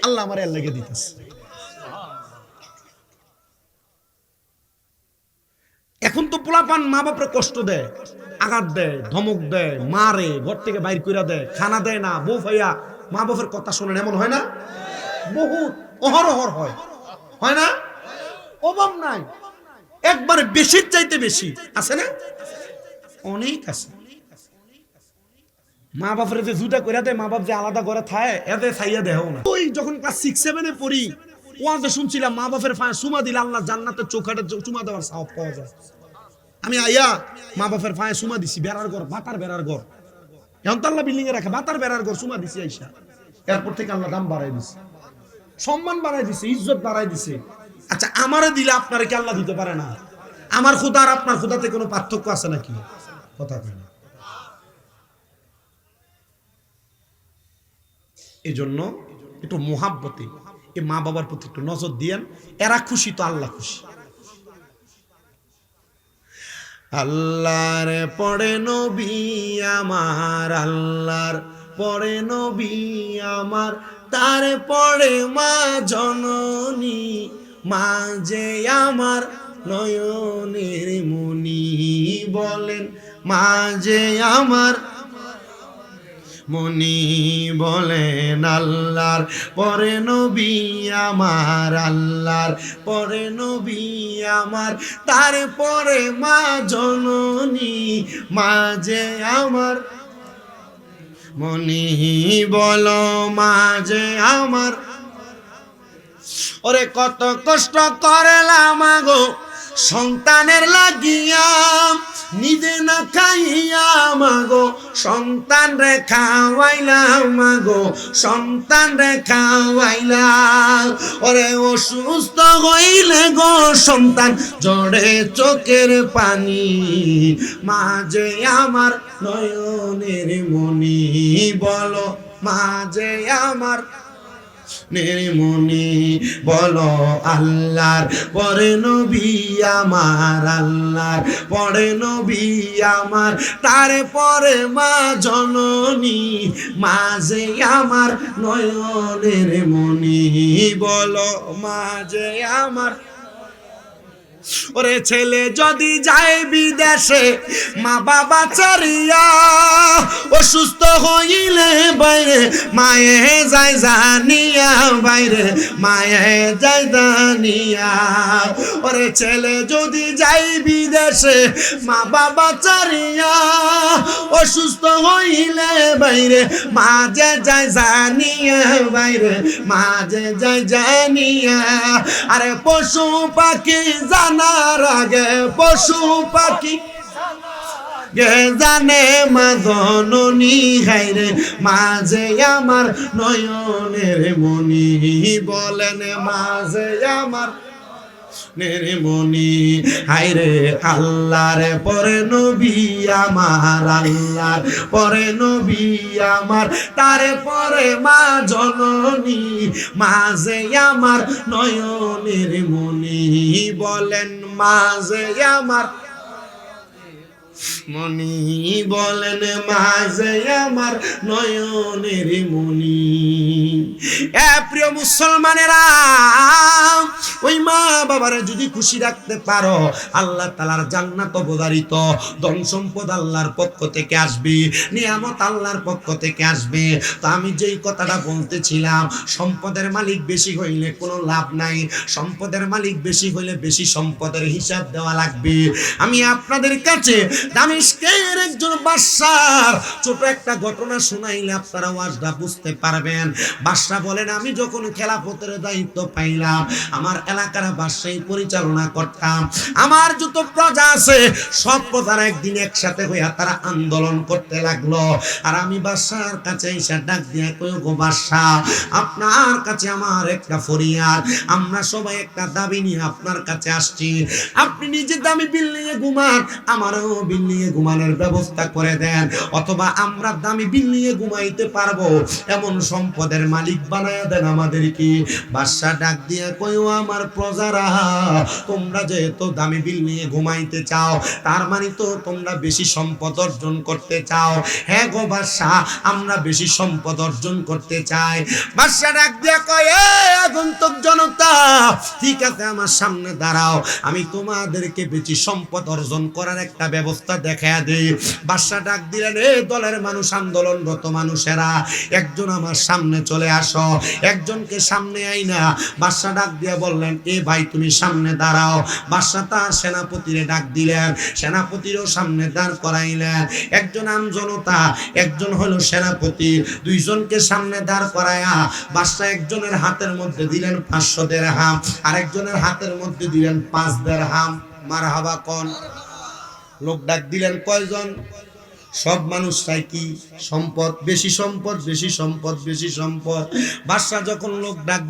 আল্লাহ আমার এর লেগে দিতেছে। এখন তো পোলাপান মা বাপরে কষ্ট দেয়, আঘাত দেয়, ধমক দেয়, মারে, ঘর থেকে বাইর করে দেয়, খানা দেয় না, বউ ভাইয়া মা বাপের কথা শোনেন, এমন হয় না? বহুত অহরহর হয়, হয় না? অভাব নাই, একবারে বেশির চাইতে বেশি আছে না? অনেক আছে। মা বাপের যে জুতা করে দেয়, মা বাপ যে আলাদা করে থায় এতে ছাইয়া দেহ না। ওই যখন ক্লাস 6-7 পড়ি ওয়াজে শুনছিলাম মা বাপের পায়ে চুমা দিলে আল্লাহ জান্নাতের চৌকাঠে চুমা দেওয়ার সওয়াব পাওয়া যায়। আমি আইয়া মা বাপের পায়ে চুমা দিছি, বেড়ার ঘর, বাতার বেড়ার ঘর, এখন তো আল্লাহ বিল্ডিং এ রাখে, বাতার বেড়ার ঘর চুমা দিছি আইসা। এরপর থেকে আল্লাহ দাম বাড়াই দিছে, সম্মান বাড়াই দিছে, ইজ্জত বাড়াই দিছে। আচ্ছা আমারে দিলে আপনারে কি আল্লাহ দিতে পারে না? আমার খোদা আর আপনার খোদাতে কোনো পার্থক্য আছে নাকি? কথা কয় না। এই জন্য একটু মোহাব্বতে এই মা বাবার প্রতি একটু নজর দিয়েন। এরা খুশি তো আল্লাহ খুশি। আল্লাহর পড়ে নবী আমার, আল্লাহর পড়ে নবী আমার, তার পড়ে মা জননী, মা যে আমার নয়নের মনি। বলেন মা যে আমার মনি, বলেন আল্লাহর পরে নবী আমার, আল্লাহর পরে নবী আমার, তারপরে মা জননী, মা যে আমার মনি। বলো মা যে আমার। ওরে কত কষ্ট করলাম গো সন্তানের লাগিয়া, নিজে না খাইয়া মাগো সন্তান রে খাওয়াইলাম, মাগো সন্তান রে খাওয়াইলাম। ওরে অসুস্থ হইলে গো সন্তান জড়ে চোখের পানি, মা যে আমার নয়নের মনি। বলো মা যে আমার নির্মনি। বলো আল্লাহর পরে নবী আমার, আল্লাহর পরে নবী আমার, তারপরে মা জননী, মা যে আমার নয়নের মনি। বলো মা যে আমার। ওরে ছেলে যদি যায় বিদেশে মা বাবা চারিয়া, অসুস্থ হইলে বাইরে মায়ে যায় জানিয়া, বাইরে মায়ে যায় জানিয়া। ওরে ছেলে যদি যায় বিদেশে মা বাবা চারিয়া, অসুস্থ হইলে বাইরে মা যে যায় জানিয়া, বাইরে মা যে যায় জানিয়া। আরে পশু পাখি জানার আগে পশু পাখি গে জানে মা জননী, হাইরে মা যে আমার নয়নের মনি। বলেন মা যে আমার নির্মনি। হাইরে আল্লাহর পরে নবী আমার, আল্লাহর পরে নবী আমার, তারে পরে মা জননী, মা যে আমার নয়নের মনি। বলেন মা যে আমার মনি। বলেন মা যে আমার নয়নের মনি। এ প্রিয় মুসলমানেরা, ওই মা বাবারে যদি খুশি রাখতে পারো, আল্লাহ তাআলার জান্নাত অবধারিত, ধন সম্পদ আল্লাহর পক্ষ থেকে আসবে, নিয়ামত আল্লাহর পক্ষ থেকে আসবে। তো আমি যেই কথাটা বলতেছিলাম, সম্পদের মালিক বেশি হইলে কোনো লাভ নাই, সম্পদের মালিক বেশি হইলে বেশি সম্পদের হিসাব দেওয়া লাগবে। আমি আপনাদের কাছে দামেস্কের একজন বাদশার ছোট একটা ঘটনা শোনাইলে আপনারা ওয়াজটা বুঝতে পারবেন। বাদশা বলেন, আমি যখন খেলাফতের দায়িত্ব পাইলাম, আমার এলাকার বাদশাহী পরিচালনা করতাম। আমার যত প্রজা আছে সব প্রজারা একদিন একসাথে হইয়া তারা আন্দোলন করতে লাগলো। আর আমি বাদশার কাছে এসে ডাক দিয়ে কই, গো বাদশা, আপনার কাছে আমার একটা ফরিয়াদ, আমরা সবাই একটা দাবি নিয়ে আপনার কাছে আসছি। আপনি নিজে দামি বিল্ডিংয়ে ঘুমান, আমারও বিল্ডিংয়ে ঘুমানোর ব্যবস্থা করে দেন, অথবা আমরা দামি বিল্ডিংয়ে ঘুমাইতে পারবো এমন সম্পদের মালিক বানায় দেন আমাদেরকে। বাদশা ডাক দিয়ে কইও, আমার প্রজারা, তোমরা যেহেতু দামি বিল্ডিংয়ে ঘুমাইতে চাও, তার মানে তো তোমরা বেশি সম্পদ অর্জন করতে চাও। হ্যাঁ গো বাদশা, আমরা বেশি সম্পদ অর্জন করতে চাই। বাদশা ডাক দিয়ে কয়, এ আগন্তুক জনতা, ঠিক আছে, আমার সামনে দাঁড়াও, আমি তোমাদেরকে বেশি সম্পদ অর্জন করার একটা ব্যবস্থা দেখায়া দেই। বাদশা ডাক দিলেন, এ দলের মানুষ, আন্দোলনরত মানুষেরা, একজন আমার সামনে চলে আসো। একজনকে সামনে আইনা বাদশা ডাক দিয়ে বললেন, এ ভাই তুমি সামনে দাঁড়াও। বাদশা তার সেনাপতিরে ডাক দিলেন, সেনাপতিরও সামনে দাঁড় করাইলেন। একজন আমজনতা, একজন হলো সেনাপতি, দুইজনকে সামনে দাঁড় করায়া বাদশা একজনের হাতের মধ্যে দিলেন 500 দিরহাম, আরেকজনের হাতের মধ্যে দিলেন 5 দিরহাম। মারহাবা কোন লোক ডাক দিলেন কয়জন? সব মানুষ চায় কি সম্পদ, বেশি সম্পদ, বেশি সম্পদ, বেশি সম্পদ। বাদশাহ যখন লোক ডাক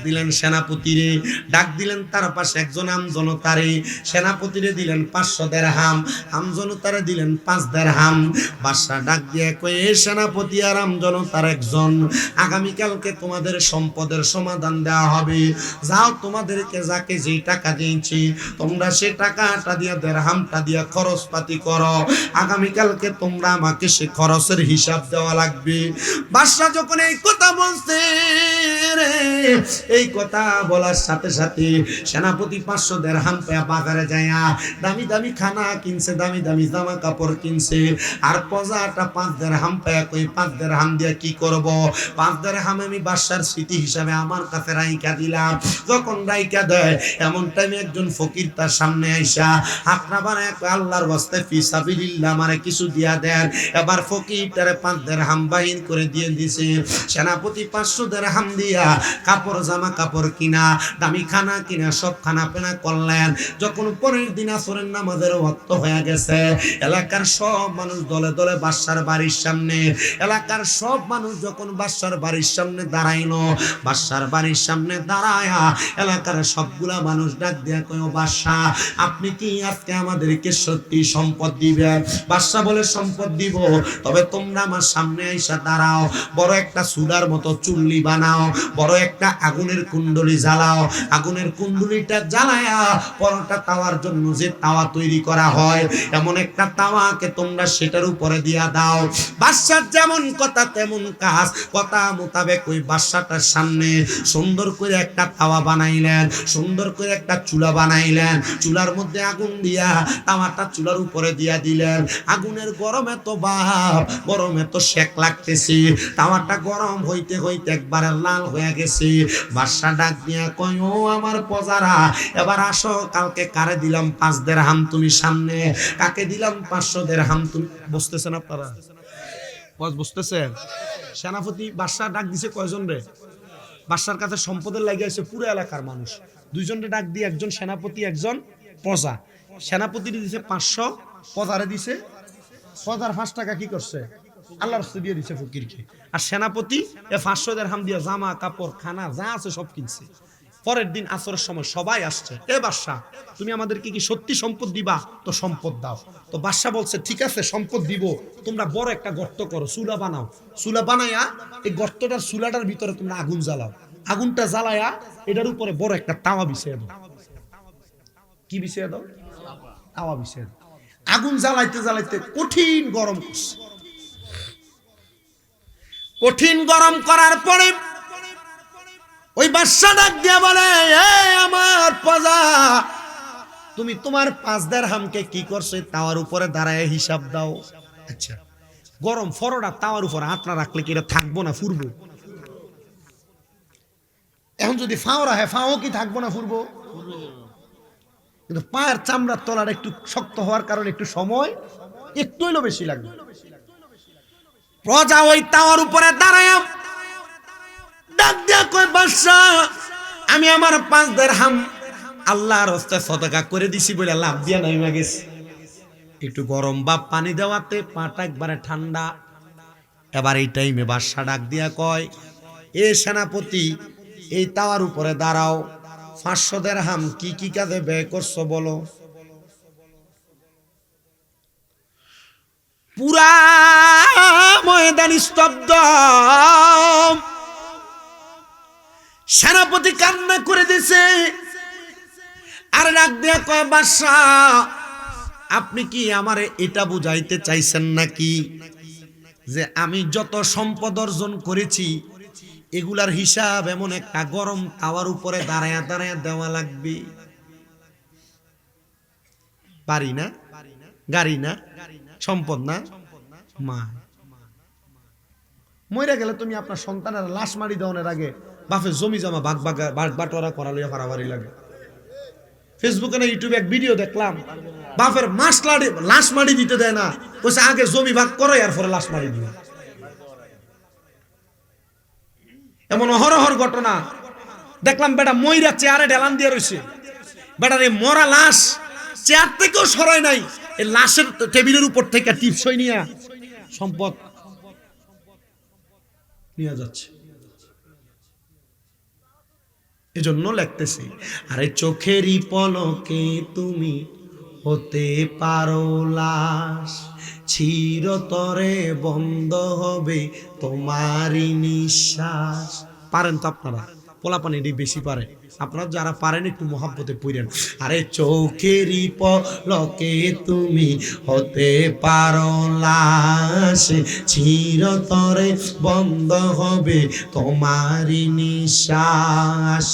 দিলেন সেনাপতিরে, ডাক দিলেন তার পাশে একজন আমজনতারে। সেনাপতিরে দিলেন 500 দিরহাম, আমজনতারে দিলেন 5 দিরহাম। বাদশাহ ডাক দিয়ে কয়, এ সেনাপতি আর আমজনতার একজন, আগামীকালকে তোমাদের সম্পদের সমাধান দেওয়া হবে। যাও, তোমাদেরকে যাকে যেই টাকা দিয়েছি তোমরা সে টাকাটা দিয়া দিরহামটা দিয়া খরচপাতি করো, আগামীকালকে তোমরা আমাকে সে খরচের হিসাব দেওয়া লাগবে। বাদশা যখন এই কথা বলছে রে, এই কথা বলার সাথে সাথে সেনাপতি 500 দিরহাম পেয়া বাজারে যায়া দামি দামি খানা কিনছে, দামি দামি জামা কাপড় কিনছে। আর প্রজাটা 5 দিরহাম পেয়া কই 5 দিরহাম দিয়া কি করব? 5 দিরহাম আমি বাদশার স্মৃতি হিসাবে আমার কাছে রাইখা দিলাম। যখন রাইখা দেয় এমন টাইমে একজন ফকির তার সামনে আইসা আপনা বানায় আল্লাহর ওয়াস্তে ফি সাবিলিল্লাহ আমারে কিছু দিয়া দেন। এবার ফকির তারে 5 দিরহাম বাহির করে দিয়ে দিছে। সেনাপতি 500 দিরহাম দিয়া কাপড় জামা কাপড় কিনা, দামি খানা কিনা, সব খানা পেনা করলেন। যখন পরের দিন আসরের নামাজের ওয়াক্ত হয়ে গেছে, এলাকার সব মানুষ দলে দলে বাদশার বাড়ির সামনে, এলাকার সব মানুষ যখন বাদশার বাড়ির সামনে দাঁড়াইলো, বাদশার বাড়ির সামনে দাঁড়ায়া এলাকার সবগুলা মানুষ ডাক দিয়া কয়, বাদশাহ আপনি কি আজকে আমাদেরকে সত্যি সম্পদ দিবেন? বাদশাহ বলে, সম্পদ দিব, তবে তোমরা আমার সামনে আইসা দাঁড়াও, বড় একটা চুলার মতো চুল্লি বানাও, বড় একটা আগুনের কুণ্ডলি জ্বালাও, আগুনের কুণ্ডলিটা জ্বালায়া পরোটা তাওয়ার জন্য যে তাওয়া তৈরি করা হয় এমন একটা তাওয়াকে তোমরা সেটার উপরে দিয়া দাও। বাদশার যেমন কথা তেমন কাজ, কথা মোতাবেক ওই বাদশাটার সামনে সুন্দর করে একটা তাওয়া বানাইলেন, সুন্দর করে একটা চুলা বানাইলেন, চুলার মধ্যে আগুন দিয়া তাওয়াটা চুলার উপরে দিয়া দিলেন। আগুনের গরমে তো বাপ, গরমে তো সেক লাগতেছে, তাওয়াটা গরম হইতে হইতে একবারে লাল হয়ে গেছে। বাদশা ডাক দিয়া কয়, ও আমার প্রজারা, এবার আসো, কালকে কারে দিলাম 5 দিরহাম তুমি সামনে, কাকে দিলাম 500 দিরহাম তুমি। বুঝতেছেন আপনারা? বুঝতেছেন? সেনাপতি বাদশা ডাক দিছে কয়জন রে? বাদশার কাছে সম্পদের লাগে আছে পুরো এলাকার মানুষ। 2 জনরে ডাক দিয়ে, একজন সেনাপতি একজন প্রজা। সেনাপতিরে দিছে 500, প্রজারে দিছে, প্রজার 5 টাকা কি করছে আল্লাহর রাস্তায় দিয়ে দিছে ফকিরকে। আর সেনাপতি 500 দিরহাম দিয়ে জামা কাপড় খানা যা আছে সব কিনছে। পরের দিন আসরের সময় সবাই আসছে, এ বাদশা তুমি আমাদেরকে কি সত্যি সম্পদ দিবা? তো সম্পদ দাও। তো বাদশা বলছে, ঠিক আছে সম্পদ দিব, তোমরা বড় একটা গর্ত করো, চুলা বানাও, চুলা বানাইয়া এই গর্তটার চুলাটার ভিতরে তোমরা আগুন জ্বালাও, আগুনটা জ্বালায়া এটার উপরে বড় একটা তাওয়া বিছিয়ে দাও। কি বিছিয়ে দাও? তাওয়া বিছিয়ে দাও। আগুন জ্বালাইতে জ্বালাইতে কঠিন গরম করছে। কঠিন গরম করার পরে ওই বাদশা ডাক দিয়া বলে, আমার প্রজা, তুমি তোমার 5 দিরহামকে কি করছো তাওয়ার উপরে দাঁড়ায় হিসাব দাও। আচ্ছা, গরম ফরোটা তাওয়ার উপরে হাত না রাখলে কি এটা থাকবো না ফুরবো? এখন যদি ফাও রাখে, ফাও কি থাকবো না ফুরবো? কিন্তু পায়ের চামড়ার তলার একটু শক্ত হওয়ার কারণে একটু সময় একটু হইলো বেশি লাগবে। প্রজা ওই তাওয়ার উপরে দাঁড়ায় ডাক দিয়া কয়, বাদশা আমি আমার 5 দিরহাম আল্লাহর রাস্তায় সদকা করে দিছি বলে লাভ দিয়া নাইমা গেছে। একটু গরম বা পানি দেওয়াতে পাটা একবারে ঠান্ডা। এবার এই টাইমে বাদশা ডাক দিয়া কয়, এ সেনাপতি, এই তাওয়ার উপরে দাঁড়াও, 500 দিরহাম কি কি কাজে ব্যয় করছো বলো। পুরা ময়দান স্তব্ধ। সেনাপতি কান্না করে দিছে আর ডাক দিয়া কয়, বাদশা আপনি কি আমারে এটা বুঝাইতে চাইছেন নাকি যে আমি যত সম্পদ অর্জন করেছি এগুলার হিসাব এমন একটা গরম তাওয়ার উপরে দাঁড়ায়া দাঁড়ায়া দেওয়া লাগবে? পারি না, গাড়ি না, সম্পদ না, মা মইরা গেলে তুমি আপনার সন্তানের লাশ মারি দেওয়ার আগে বাপের জমি জমা ভাগ বাটোয়ারা করা লইয়া পারাবারি লাগে। ফেসবুকে না ইউটিউবে এক ভিডিও দেখলাম, বাপের লাশ মারি দিতে দেয় না, বলছে আগে জমি ভাগ করো এরপরে লাশ মারি দিবে। এমন অহরহর ঘটনা দেখলাম। বেটা মইরা চেয়ারে ঢেলান দিয়ে রয়েছে, বেটার এই মরা লাশ চেয়ার থেকেও সরাই নাই, এই লাশের টেবিলের উপর থেকে টিপসই নিয়ে সম্পদ নিয়ে যাচ্ছে। এজন্য লিখতেছি, আরে চোখেরই পলকে তুমি হতে পারো লাশ, চিরতরে বন্ধ হবে তোমারই নিঃশ্বাস। পারেন তো আপনারা? পোলাপানি বেশি পারে, আপনারা যারা পারেন একটু মহাব্বতে পড়েন। আরে চোখেরই পলকে তুমি হতে পারো লাশ, চিরতরে বন্ধ হবে তোমারই নিঃশ্বাস।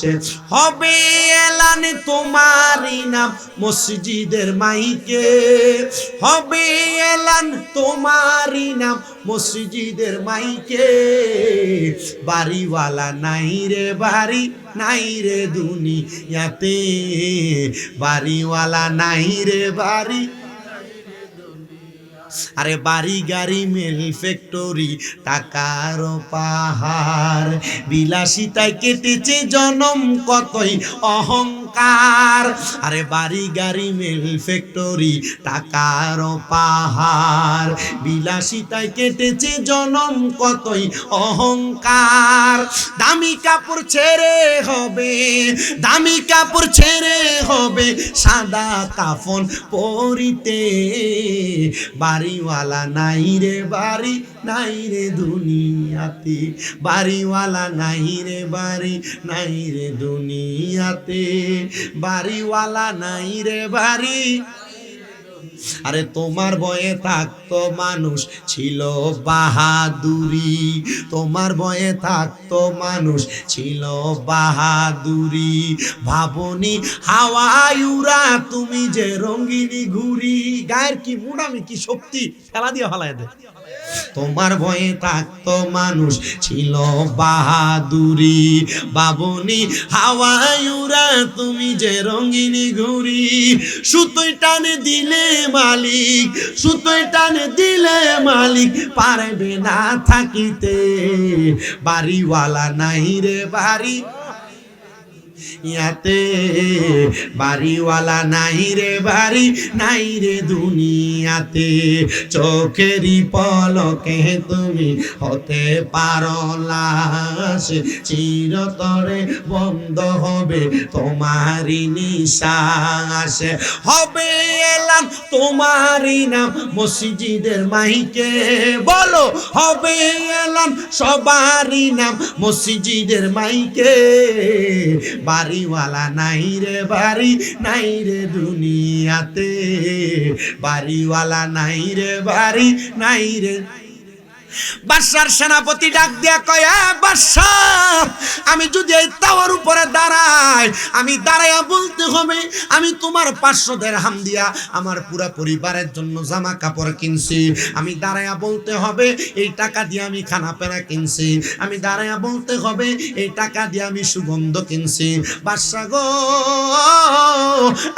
হবে এলান তোমারই নাম মসজিদের মাইকে, হবে এলান তোমারই নাম মসজিদের মাইকে। বাড়িওয়ালা নাই রে বাড়ি, নাই রে দুনিয়াতে, বাড়িওয়ালা নাই রে বাড়ি। আরে বাড়ি গাড়ি মিল ফ্যাক্টরি টাকার পাহাড়, বিলাসিতায় কেটেছে জনম কতই অহংকার। আরে বাড়ি গাড়ি মিল ফ্যাক্টরি টাকার পাহাড়, বিলাসিতায় কেটেছে জনম কতই অহংকার। দামি কাপড় ছেড়ে হবে, দামি কাপড় ছেড়ে হবে সাদা কাফন পরিতে। বাড়িওয়ালা নাই রে বাড়ি, নাই রে দুনিয়াতে, বাড়িওয়ালা নাই রে বাড়ি, নাই রে দুনিয়াতে, বাড়িওয়ালা নাই রে বাড়ি। আরে তোমার বয়ে থাকতো মানুষ ছিল বাহাদুরি, তোমার বয়ে থাকতো মানুষ ছিল বাহাদুরি। ভাবনি হাওয়ায় উড়া তুমি যে রঙ্গিনী ঘুরি। গায়ের কি মুড়ামি কি শক্তি, ফেলা দিয়ে ফেলায় দেয়। তোমার ভয়ে থাকতো মানুষ ছিল বাহাদুরি, বাবনি হাওয়ায় উড়া তুমি যে রঙ্গিনী ঘুরি। সুতোয় টানে দিলে মালিক, সুতোয় টানে দিলে মালিক পারবে না থাকিতে। বাড়িওয়ালা নাই রে বাড়ি ইয়াতে, বাড়িওয়ালা নাই রে বাড়ি, নাই রে দুনিয়াতে। চোখেরই পলকে তুমি হতে পারো লাশ, চিরতরে বন্ধ হবে তোমারই নিঃশ্বাস। হবে এলাম তোমারই নাম মসজিদের মাইকে, বলো হবে এলাম সবারই নাম মসজিদের মাইকে। বাড়িওয়ালা নাই রে বাড়ি, নাই রে দুনিয়াতে, বাড়িওয়ালা নাই রে বাড়ি, নাই রে। বাদশার সেনাপতি ডাক দিয়া কয়, বাদশাহ আমি যদি এই টাওয়ার উপরে দাঁড়াই, আমি দাঁড়াইয়া বলতে হবে আমি তোমার 500 দিরহাম দিয়া আমার পুরা পরিবারের জন্য জামা কাপড় কিনছি। আমি দাঁড়াইয়া বলতে হবে এই টাকা দিয়ে আমি খানা পেনা কিনছি। আমি দাঁড়াইয়া বলতে হবে এই টাকা দিয়ে আমি সুগন্ধ কিনছি। বাদশা গো,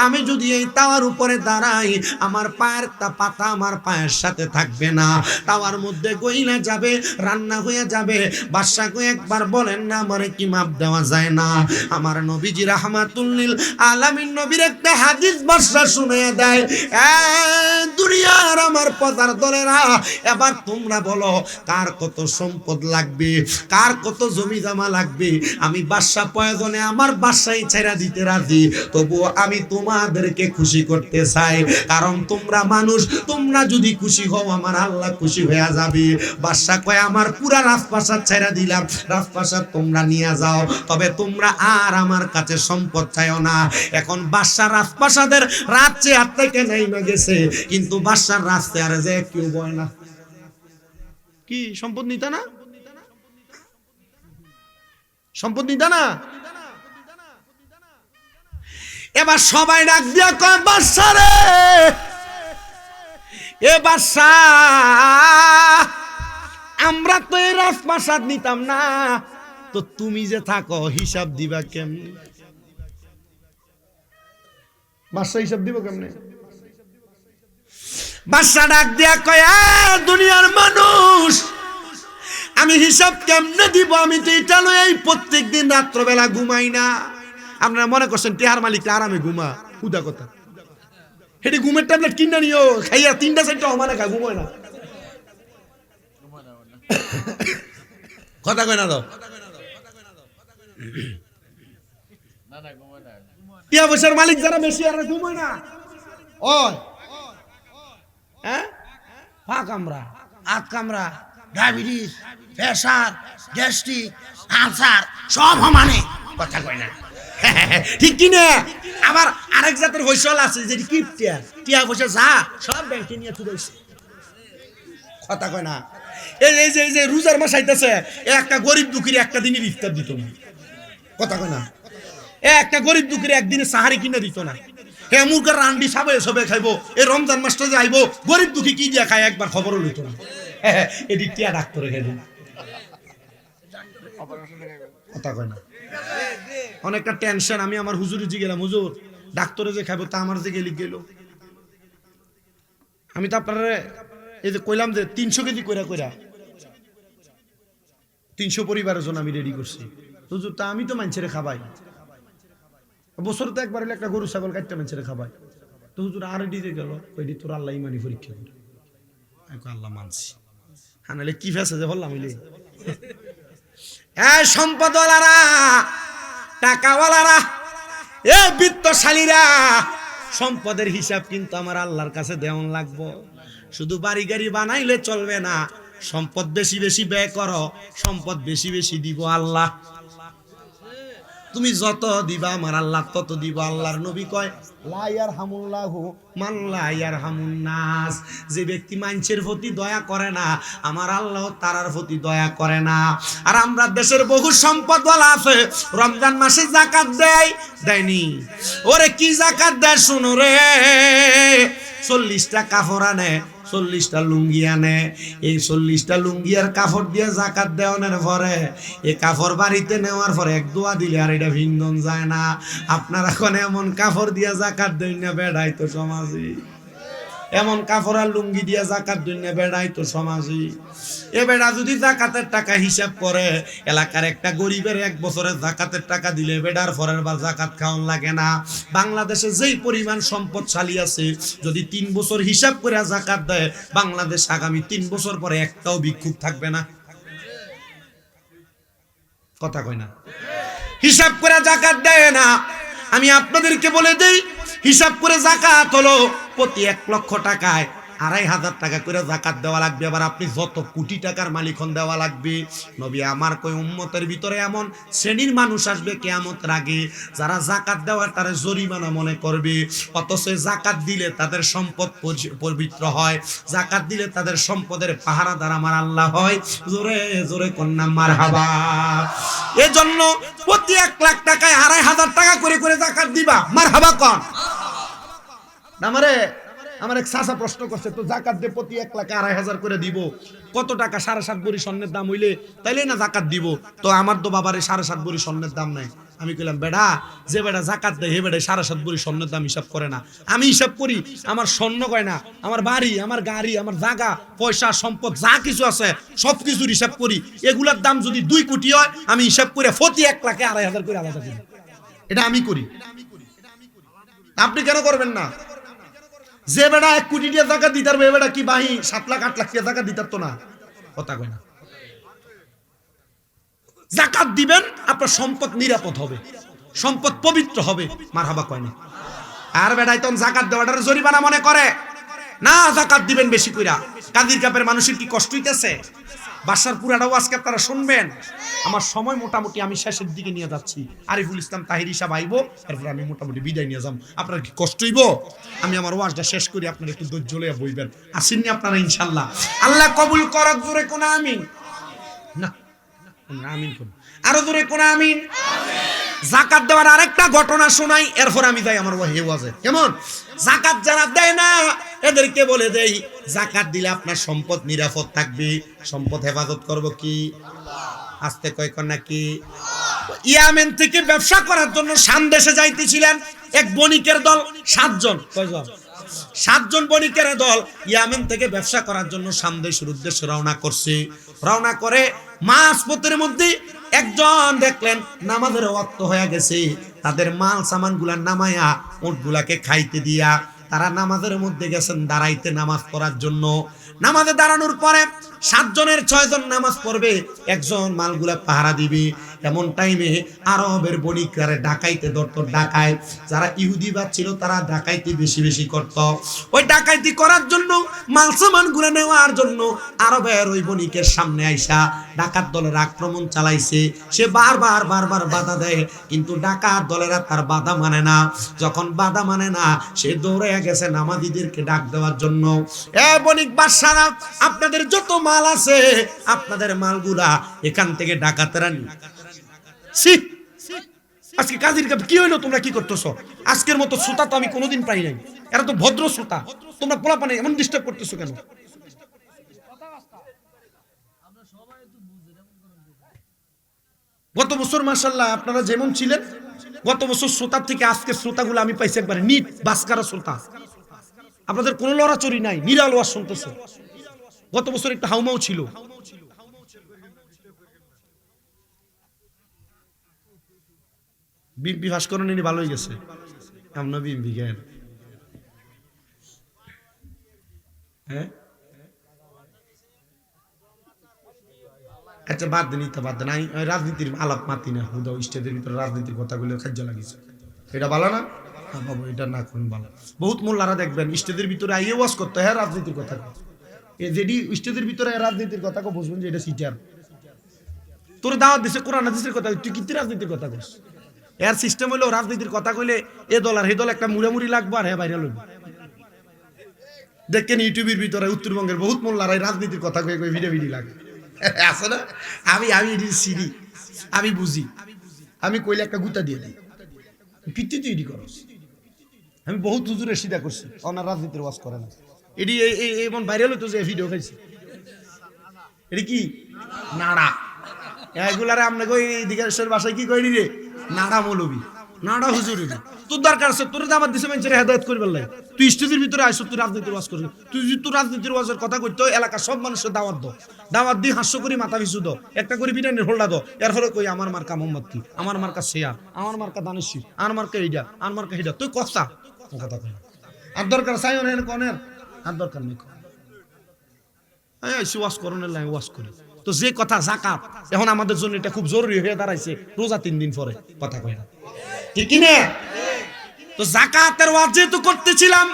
আমি যদি এই টাওয়ার উপরে দাঁড়াই, আমার পায়ের পাতা আমার পায়ের সাথে থাকবে না, টাওয়ার মধ্যে গইলা যাবে, রান্না হয়ে যাবে। বাদশা গো একবার বলেন না আমারে কি মাপ দেওয়া যায় না? আমার নবীজি রাহমাতুল লিল আলামিন নবীর একটা হাদিস বাদশা শুনিয়ে দেয়, দুনিয়ার আমার পদার দলেরা, এবার তোমরা বলো কার কত সম্পদ লাগবে, কার কত জমি জমা লাগবে। আমি বাদশা প্রয়োজনে আমার বাদশাই ছেড়ে দিতে রাজি, তবুও আমি তোমাদেরকে খুশি করতে চাই, কারণ তোমরা মানুষ, তোমরা যদি খুশি হও আমার আল্লাহ খুশি হয়ে যাবে। বাদশা কয় আমার পুরা রাজপ্রাসাদ ছেড়ে দিলাম, রাজপ্রাসাদ তোমরা নিয়ে যাও, তবে তোমরা আর আমার কাছে সম্পদ চাইও না। এখন বাদশা রাজপ্রাসাদের রাত চেয়ার থেকে নেমে গেছে, কিন্তু বাদশার রাত চেয়ারে যে কেউ বয় না। কি সম্পদ নিতে না, সম্পদ নিতে না। এবার সবাই ডাক দিয়া কয়, বাদশা রে, এ বাদশা আমরা তো এই রাজপ্রাসাদ নিতাম না, তো তুমি যে থাকো হিসাব দিবা কেমনে? বাদশা হিসাব দিব কেমনে? বাদশা ডাক দিয়া কয়, দুনিয়ার মানুষ আমি হিসাব কেমনে দিব? আমি তো এটা লই প্রত্যেক দিন রাত্রবেলা ঘুমাই না। আপনারা মনে করছেন টেহার মালিক আরামে ঘুমা, উদা কথা। হেডি ঘুমের ট্যাবলেট কিনা নিও, খাইয়া 3টা 4টা মানে খায়, ঘুমোয় না। কথা কয় না তো, টিয়া পয়সার মালিক যারা বেশি আর ঘুমোয় না। ওই হ্যাঁ, পা কামড়া, হাত কামড়া, ডায়াবেটিস, প্রেসার, গ্যাস্ট্রিক, আলসার সব সমানে। কথা কয় না, ঠিক কি না? আবার আরেক জাতের হইসল আছে যেটি কিপটিয়া, টিয়া পয়সা যা সব ব্যাংকে নিয়ে চুরাইছে। কথা কয় না। এই যে রোজার মাস আইতাছে, একটা গরিব দুঃখীর একটা দিনের ইফতার দিত না। কথা কয় না। একটা গরিব দুঃখীর একদিনে সাহারি কিনে দিত না। হ্যাঁ, মুরগার রান্ডি সবে সবে খাইবো। এই রমজান মাসটা যে আইবো, গরিব দুঃখী কি দিয়া খায় একবার খবরও লইত না। এটি টিয়া ডাক্তারে খাইব। কথা কয় না। অনেকটা টেনশন। আমি আমার হুজুরে জি গেলাম, হুজুর ডাক্তারে যে খাইবো তা আমার যে গেলি গেল। আমি তো আপনার এই যে কইলাম যে 300 কেজি কইরা 300 পরিবারের জন্য আমি রেডি করছি। হুজুর তা আমি তো মানুষের খাবাই, বছরে তো একবার হলে একটা গরু ছাগল কাটতে মানুষের খাবাই। তো হুজুর আর রেডি গেল, ওইটি তোর আল্লাহ ইমানি পরীক্ষা করে। আল্লাহ মানছি, হানালে কি ফেসে যে বললাম হইলে। সম্পদওয়ালারা, টাকাওয়ালারা, বিত্তশালীরা, সম্পদের হিসাব কিন্তু আমার আল্লাহর কাছে দেওয়ান লাগবো। শুধু বাড়ি গাড়ি বানাইলে চলবে না, সম্পদ বেশি বেশি ব্যয় করো, সম্পদ বেশি বেশি দিব আল্লাহ। তুমি যত দিবা আমার আল্লাহ তত দিব। আল্লাহর নবী কয় লা ইয়ারহামুল্লাহু মান লা ইয়ারহামুন নাস। যে ব্যক্তি মানুষের প্রতি দয়া করে না, আমার আল্লাহ তার প্রতি দয়া করে না। আর আমরা দেশের বহু সম্পদওয়ালা আছে, রমজান মাসে যাকাত দেয়নি। ওরে কি যাকাত দেয় শুনো রে, 40টা কাপড় আনে, 40টা লুঙ্গি আনে। এই 40টা লুঙ্গি আর কাপড় দিয়ে যাকাত দেওয়ানোর পরে, এই কাপড় বাড়িতে নেওয়ার পরে এক দোয়া দিলে আর এটা ভিন্দন যায় না। আপনারা এখন এমন কাপড় দিয়ে যাকাত দেন না, বেড়াই তো সমাজে। এমন কাপড় আর লুঙ্গি দিয়ে যাকাত দেন না, বেড়াই তো সমাজে। এ বেড়া যদি যাকাতের টাকা হিসাব করে, এলাকার একটা গরিবের 1 বছরের যাকাতের টাকা দিলে বেড়ার পরের বার যাকাত খাওয়ান লাগে না। বাংলাদেশে যেই পরিমাণ সম্পদশালী আছে, যদি 3 বছর হিসাব করে যাকাত দেয়, বাংলাদেশ আগামী 3 বছর পরে একটাও ভিক্ষুক থাকবে না। কথা কয় না। হিসাব করে যাকাত দেয় না। আমি আপনাদেরকে বলে দেই, হিসাব করে যাকাত হলো প্রতি 1 লক্ষ টাকায় 2,500 টাকা করে যাকাত দেওয়া লাগবে। আবার আপনি যত কোটি টাকার মালিক হন দেওয়া লাগবে। নবী আমার কই উম্মতের ভিতরে এমন শ্রেণীর মানুষ আসবে কিয়ামতের আগে, যারা যাকাত দেওয়ার তারে জরিমানা মনে করবে, অথচ যাকাত দিলে তাদের সম্পদ পবিত্র হয়, যাকাত দিলে তাদের সম্পদের পাহারাদার আমার আল্লাহ হয়। জোরে জোরে কন্যা মারহাবা। এজন্য প্রতি 1 লাখ টাকায় 2,500 টাকা করে করে যাকাত দিবা। মারহাবা কন। আমার এক চাচা প্রশ্ন করছে, তো যাকাত দে প্রতি 1 লাখে 2,500 করে দিব, কত টাকা? 7.5 ভরি স্বর্ণের দাম হইলে তাইলে না যাকাত দিব। তো আমার তো বাবারে 7.5 ভরি স্বর্ণের দাম নাই। আমি কইলাম বেড়া, যে বেড়া যাকাত দেয় হে বেড়া 7.5 ভরি স্বর্ণের দাম হিসাব করে না। আমি হিসাব করি আমার স্বর্ণ কয় না, আমার বাড়ি, আমার গাড়ি, আমার জায়গা, পয়সা, সম্পদ যা কিছু আছে সব কিছুর হিসাব করি। এগুলার দাম যদি 2 কোটি হয়, আমি হিসাব করে প্রতি 1 লাখে 2,500 করে আলাদা করি। এটা আমি করি। আপনি কেন করবেন না? যে বেড়া 1 কোটি দিয়ে যাকাত দিতে পারবে, বেড়া কি বাহি 7 লাখ 8 লাখ দিয়ে যাকাত দিতে পারতো না? কথা কয় না। যাকাত দিবেন, আপনার সম্পদ নিরাপদ হবে, সম্পদ পবিত্র হবে। মারহাবা কয় না। আর বেড়াই তখন যাকাত দেওয়াটার জরিমানা মনে করে না। যাকাত দিবেন বেশি কইরা। কাদির কাপের মানুষের কি কষ্ট হইতেছে? বাসার পুরাটাও আজকে আপনারা শুনবেন। আমার সময় মোটামুটি আমি শেষের দিকে নিয়ে যাচ্ছি। আরিফুল ইসলাম তাহিরি সাহেব আইবো, এরপর আমি মোটামুটি বিদায় নিয়ে যাব। আপনার কি কষ্ট হইব? আমি আমার ওয়াজটা শেষ করি, আপনারা একটু ধৈর্য লইয়া বইবেন। আসেননি আপনারা ইনশাল্লাহ। আল্লাহ কবুল করক। জোরে কোন আমিন না, আমিন কোন, আরো জোরে কোন আমিন। যাকাত দেওয়ার আরেকটা ঘটনা শোনাই, এরপর আমি যাই আমার ওয়াজে। কেমন? যাকাত যারা দেয় না এদেরকে বলে দেই, যাকাত দিলে আপনার সম্পদ নিরাপদ থাকবে। সম্পদ হেফাজত করব কি? আস্তে কয় কর নাকি? ইয়ামেন থেকে ব্যবসা করার জন্য শাম দেশে যাইতেছিলেন এক বণিকের দল, 7 জন। কয়জন? 7 জন বণিকের দল ইয়ামেন থেকে ব্যবসা করার জন্য শাম দেশের উদ্দেশ্যে রওনা করছে। রওনা করে মাঝপথের মধ্যে একজন দেখলেন নামাজের ওয়াক্ত হয়ে গেছে, তাদের মাল সামান গুলা নামায়া উটগুলাকে খাইতে দিয়া তারা নামাজের মধ্যে গেছেন দাঁড়াইতে নামাজ পড়ার জন্য। নামাজে দাঁড়ানোর পরে 7 জনের 6 জন নামাজ পড়বে, একজন মালগুলা পাহারা দিবে। এমন টাইমে আরবের বণিকরা ডাকাইতে ধরত, ডাকায় যারা ইহুদিবাদ ছিল তারা ডাকাইতি বেশি বেশি করত। ওই ডাকাইতি করার জন্য মাল সামান গুলো নেওয়ার জন্য আরবের ওই বণিকের সামনে আইসা ডাকাত দলের আক্রমণ চালাইছে। সে বারবার বাধা দেয়, কিন্তু ডাকাত দলেরা তার বাধা মানে না। যখন বাধা মানে না, সে দৌড়ে গেছে নামাজীদেরকে ডাক দেওয়ার জন্য। এ বণিক বাদশারা, আপনাদের যত মাল আছে আপনাদের মালগুলা এখান থেকে ডাকাতেরা নিয়ে। আজকে কাজীর কি হইলো? তোমরা কি করতেছ? আজকের মতো শ্রোতা তো আমি কোনোদিন পাই নাই। এরা তো ভদ্র শ্রোতা, তোমরা পোলাপানে এমন ডিস্টার্ব করতেছো কেন? গত বছর মাশাআল্লাহ আপনারা যেমন ছিলেন, গত বছর শ্রোতার থেকে আজকের শ্রোতাগুলো আমি পাইছি একবারে নিট বাসকারা শ্রোতা। আপনাদের কোনো লড়াচড়ি নাই, নিরাল ওয়াজ শুনতেছে। গত বছর একটা হাউমাউ ছিল। বিএনপি ভাস্করণ ইনি ভালোই গেছে, আমরা বিএনপি জ্ঞান। হ্যাঁ আচ্ছা, বাদ দেন, ইতা বাদ দেন। আমি রাজনীতির আলাপ মাতি না, হুদা স্টেজের ভিতরে রাজনীতির কথাগুলো খাদ্য লাগিয়েছে, এটা ভালো না বাবু, এটা না কোন ভালো। বহুত মোল্লারা দেখবেন স্টেজের ভিতরে আইয়ে ওয়াজ করতে হয় রাজনীতির কথা, যেটি স্টেজের ভিতরে রাজনীতির কথা বুঝবেন যে এটা সিটার। তোর দাওয়াত দিছে কোরআন হাদিসের কথা, তুই কি রাজনীতির কথা কস? এর সিস্টেম হলো রাজনীতির কথা কইলে এ দল আর হে দল একটা মুড়ামুড়ি লাগবে আর হ্যাঁ বাইরে লইব। দেখেন ইউটিউবের ভিতরে উত্তরবঙ্গের বহুত মোল্লারা রাজনীতির কথা কয়ে কয়ে ভিডিও লাগে, আছে না? আমি সিঁড়ি আমি বুঝি, আমি কইলে একটা গুতা দিয়ে দিই, পিত্তি তুই এডি করস। আমি বহুত হুজুরের সিধা করছি, ওনার রাজনীতির ওয়াজ করে না। এডি এমন ভাইরাল হইতো যে ভিডিও খাইছে। এটি কি নাড়া? এগুলারে আপনাকে ওই দিকের বাসায় কি কইনি রে? নাড়া মৌলবি, নাড়া হুজুরি। তোর দরকার আছে, তোর দাবাত দিছে মানুষের হেদায়েত করবার লাগে। তুই স্টেজের ভিতরে আইস, তুই রাজনীতির ওয়াজ করবি। তুই যদি তোর রাজনীতির ওয়াজের কথা কইতো, এলাকার সব মানুষের দাওয়াত দো, দাওয়াত দিয়ে হাস্য করি মাথা পিছু দো, একটা করে বিরিয়ানির হোল্ডা দো। এর ফলে কই আমার মার্কা মোমবাতি, আমার মার্কা শেয়ার, আমার মার্কা দানেশি, আমার মার্কা এইটা, আমার মার্কা এইটা। তুই কথা কথা কই আর দরকার চাই না কনের আর দরকার নেই। ওয়াজ করনের লাগে ওয়াজ করি। তো যে কথা যাকাত, এখন আমাদের জন্য এটা খুব জরুরি হয়ে দাঁড়াইছে। রোজা 3 দিন পরে কথা কই না, ঠিক কি না? তো যাকাতের ওয়াজ যেহেতু করতেছিলাম,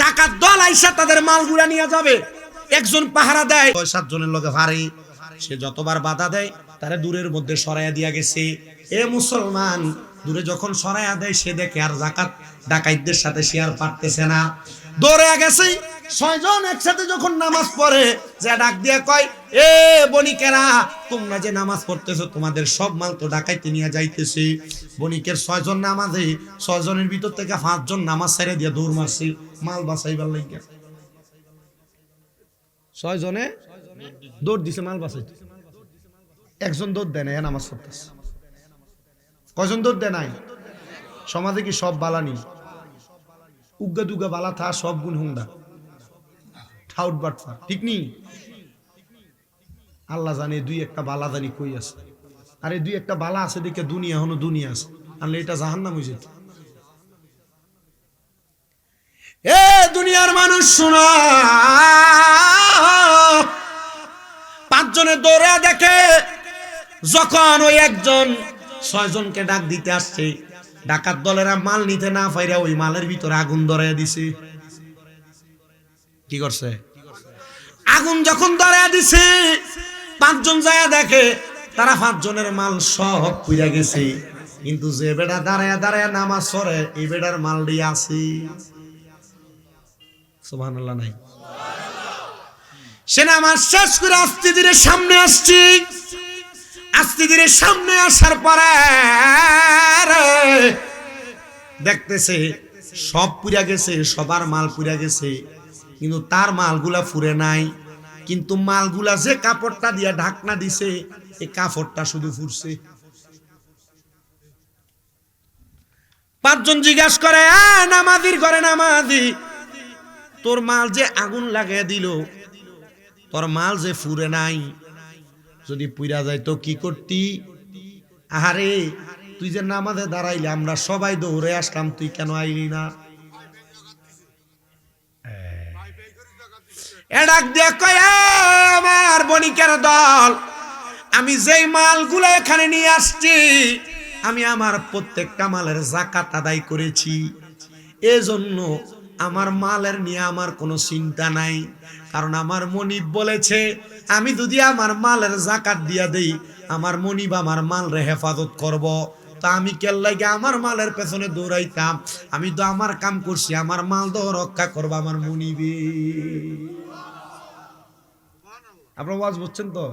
ডাকাত দল আইসা তাদের মালগুলা নিয়ে যাবে। একজন পাহারা দেয়, 6-7 জনের লগে ভারী। সে যতবার বাধা দেয় তারা দূরের মধ্যে সরাইয়া দিয়া গেছে। এ মুসলমান, দূরে যখন সরাইয়া দেয় সে দেখে আর যাকাত ডাকাইতদের সাথে সে আর পারতেছে না, দৌড়ে গেছে। 6 জন একসাথে যখন নামাজ পড়ে, যে ডাক দিয়া কয়, এ বণিকেরা, তোমরা যে নামাজ পড়তেছো তোমাদের সব মাল তো ডাকাইতে নিয়ে যাইতেছে। বণিকের 6 জন নামাজে, 6 জনের ভিতর থেকে 5 জন নামাজ ছেড়ে দিয়া দৌড় মারছে মাল বাঁচাইবার লাগিয়া। 6 জনে দৌড় দিছে মাল বাঁচাইতে, একজন দৌড় দেয় নাই, নামাজ পড়তেছে। কয়জন দৌড় দেয় নাই? সমাজে কি সব বালানি উগা দুগা বালা থা, সব গুণ হুঙ্গা ঠাউট বাটফা, ঠিক নি? আল্লাহ জানে 2-1টা বালা জানি কই আছে। আরে 2-1টা বালা আছে দেখে দুনিয়া হনো দুনিয়া আছে, আনলে এটা জাহান্নাম হয়ে যেত। এ দুনিয়ার মানুষ শোনা, 5 জনে দৌড়ে দেখে যখন ওই একজন 6 জনকে ডাক দিতে আসছে, ডাকাত দলেরা মাল নিতে না পাইরা ওই মালের ভিতরে আগুন ধরাইয়া দিছে। কি করছে? আগুন যখন ধরাইয়া দিছে, 5 জন যায় দেখে তারা 5 জনের মাল সব পুড়ে গেছে। কিন্তু যে বেটা দাঁড়ায়া দাঁড়ায়া নামাজ পড়ে, এই বেটার মাল দিয়ে আছে। সুবহানাল্লাহ নাই? সে নামাজ শেষ করে আস্তে ধীরে সামনে আসছি। আস্তে ধীরে সামনে আসার পরে দেখতেছে সব পুড়ে গেছে, সবার মাল পুড়ে গেছে, কিন্তু তার মালগুলা পুড়ে নাই। কিন্তু মালগুলা যে কাপড়টা দিয়া ঢাকনা দিছে, এই কাপড়টা শুধু পুড়ছে। 5 জন জিজ্ঞাসা করে, নামাজির ঘরে নামাজি, তোর মাল যে আগুন লাগিয়ে দিল, তোর মাল যে পুড়ে নাই, যদি পুড়া যায় তো কি করতি? আহারে, তুই যে নামাজে দাঁড়াইলে আমরা সবাই দৌড়ে আসলাম, তুই কেন আইলি না? এ ডাক দিয়ে কয় আমার বণিকের দল, আমি যেই মালগুলো এখানে নিয়ে আসছি আমি আমার প্রত্যেকটা মালের যাকাত আদায় করেছি, এজন্য আমার মালের নিয়ে আমার কোনো চিন্তা নাই। কারণ আমার মনিব বলেছে আমি যদি আমার মালের যাকাত দিয়া দেই আমার মনিব আমার মালরে হেফাজত করব। তা আমি কেন লাগে আমার মালের পেছনে দৌড়াইতাম? আমি তো আমার কাম করছি, আমার মাল তো রক্ষা করবো আমার মনিবে। আপনারা ওয়াজ বুঝছেন তো?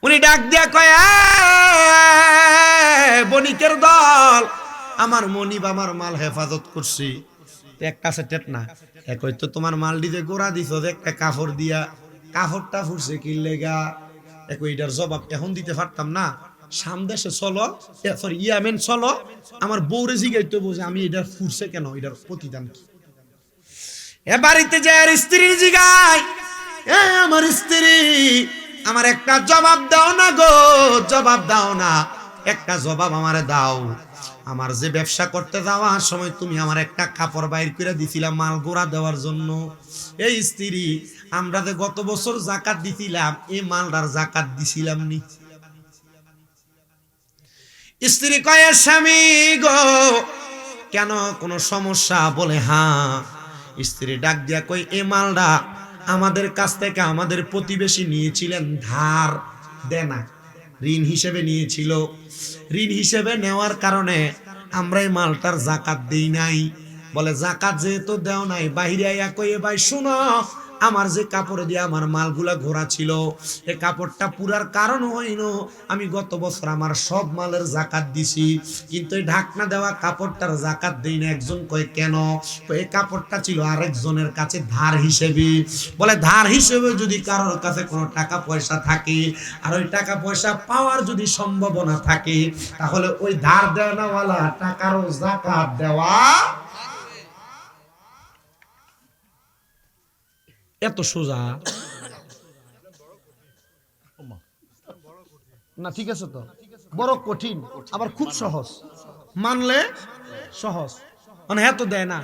উনি ডাক দিয়া কয় বণিকের দল, আমার মনিব আমার মাল হেফাজত করছি। একটা আছে টেট না, এক হয়তো তোমার মাল দিতে গোড়া দিছ একটা কাপড় দিয়া, কাপড়টা ফুরছে কি লেগা? এক এটার জবাব এখন দিতে পারতাম না। সামদেশে চলো, সরি ইয়ামেন চলো, আমার বউরে জিগাইতে বোঝে আমি এটা ফুরছে কেন, এটার প্রতিদান কি? এ বাড়িতে যে আর স্ত্রীর জিগাই, আমার স্ত্রী আমার একটা জবাব দাও না গো, জবাব দাও না, একটা জবাব আমারে দাও। আমার যে ব্যবসা করতে যাওয়ার সময় তুমি আমার একটা কাপড় বাইর করে দিছিলাম মাল গোড়া দেওয়ার জন্য, এই স্ত্রী আমরা যে গত বছর যাকাত দিছিলাম এই মালটার যাকাত দিছিলাম নি? স্ত্রী কয় স্বামী গো কেন কোনো সমস্যা? বলে হ্যাঁ। স্ত্রী ডাক দিয়া কই এই মালটা আমাদের কাছ থেকে আমাদের প্রতিবেশী নিয়েছিলেন ধার দেনা, ঋণ হিসেবে নিয়েছিল। ঋণ হিসেবে নেওয়ার কারণে আমরা এই মালটার যাকাত দেই নাই। বলে যাকাত যেহেতু দেও নাই, বাহিরে আইয়া কই ভাই শুনো, আমার যে কাপড় দিয়ে আমার মালগুলা ঘোরা ছিল এই কাপড়টা পুরার কারণ হইল আমি গত বছর আমার সব মালের যাকাত দিছি, কিন্তু এই ঢাকনা দেওয়া কাপড়টার যাকাত দেই না। একজন কয় কেন? এই কাপড়টা ছিল আরেকজনের কাছে ধার হিসেবে। বলে ধার হিসেবে যদি কারোর কাছে কোনো টাকা পয়সা থাকে আর ওই টাকা পয়সা পাওয়ার যদি সম্ভাবনা থাকে তাহলে ওই ধার দেওয়ালা টাকারও যাকাত দেওয়া। এত সোজা না? ঠিক আছে তো, বড় কঠিন আবার খুব সহজ, মানলে সহজ। মানে এত দেয় না।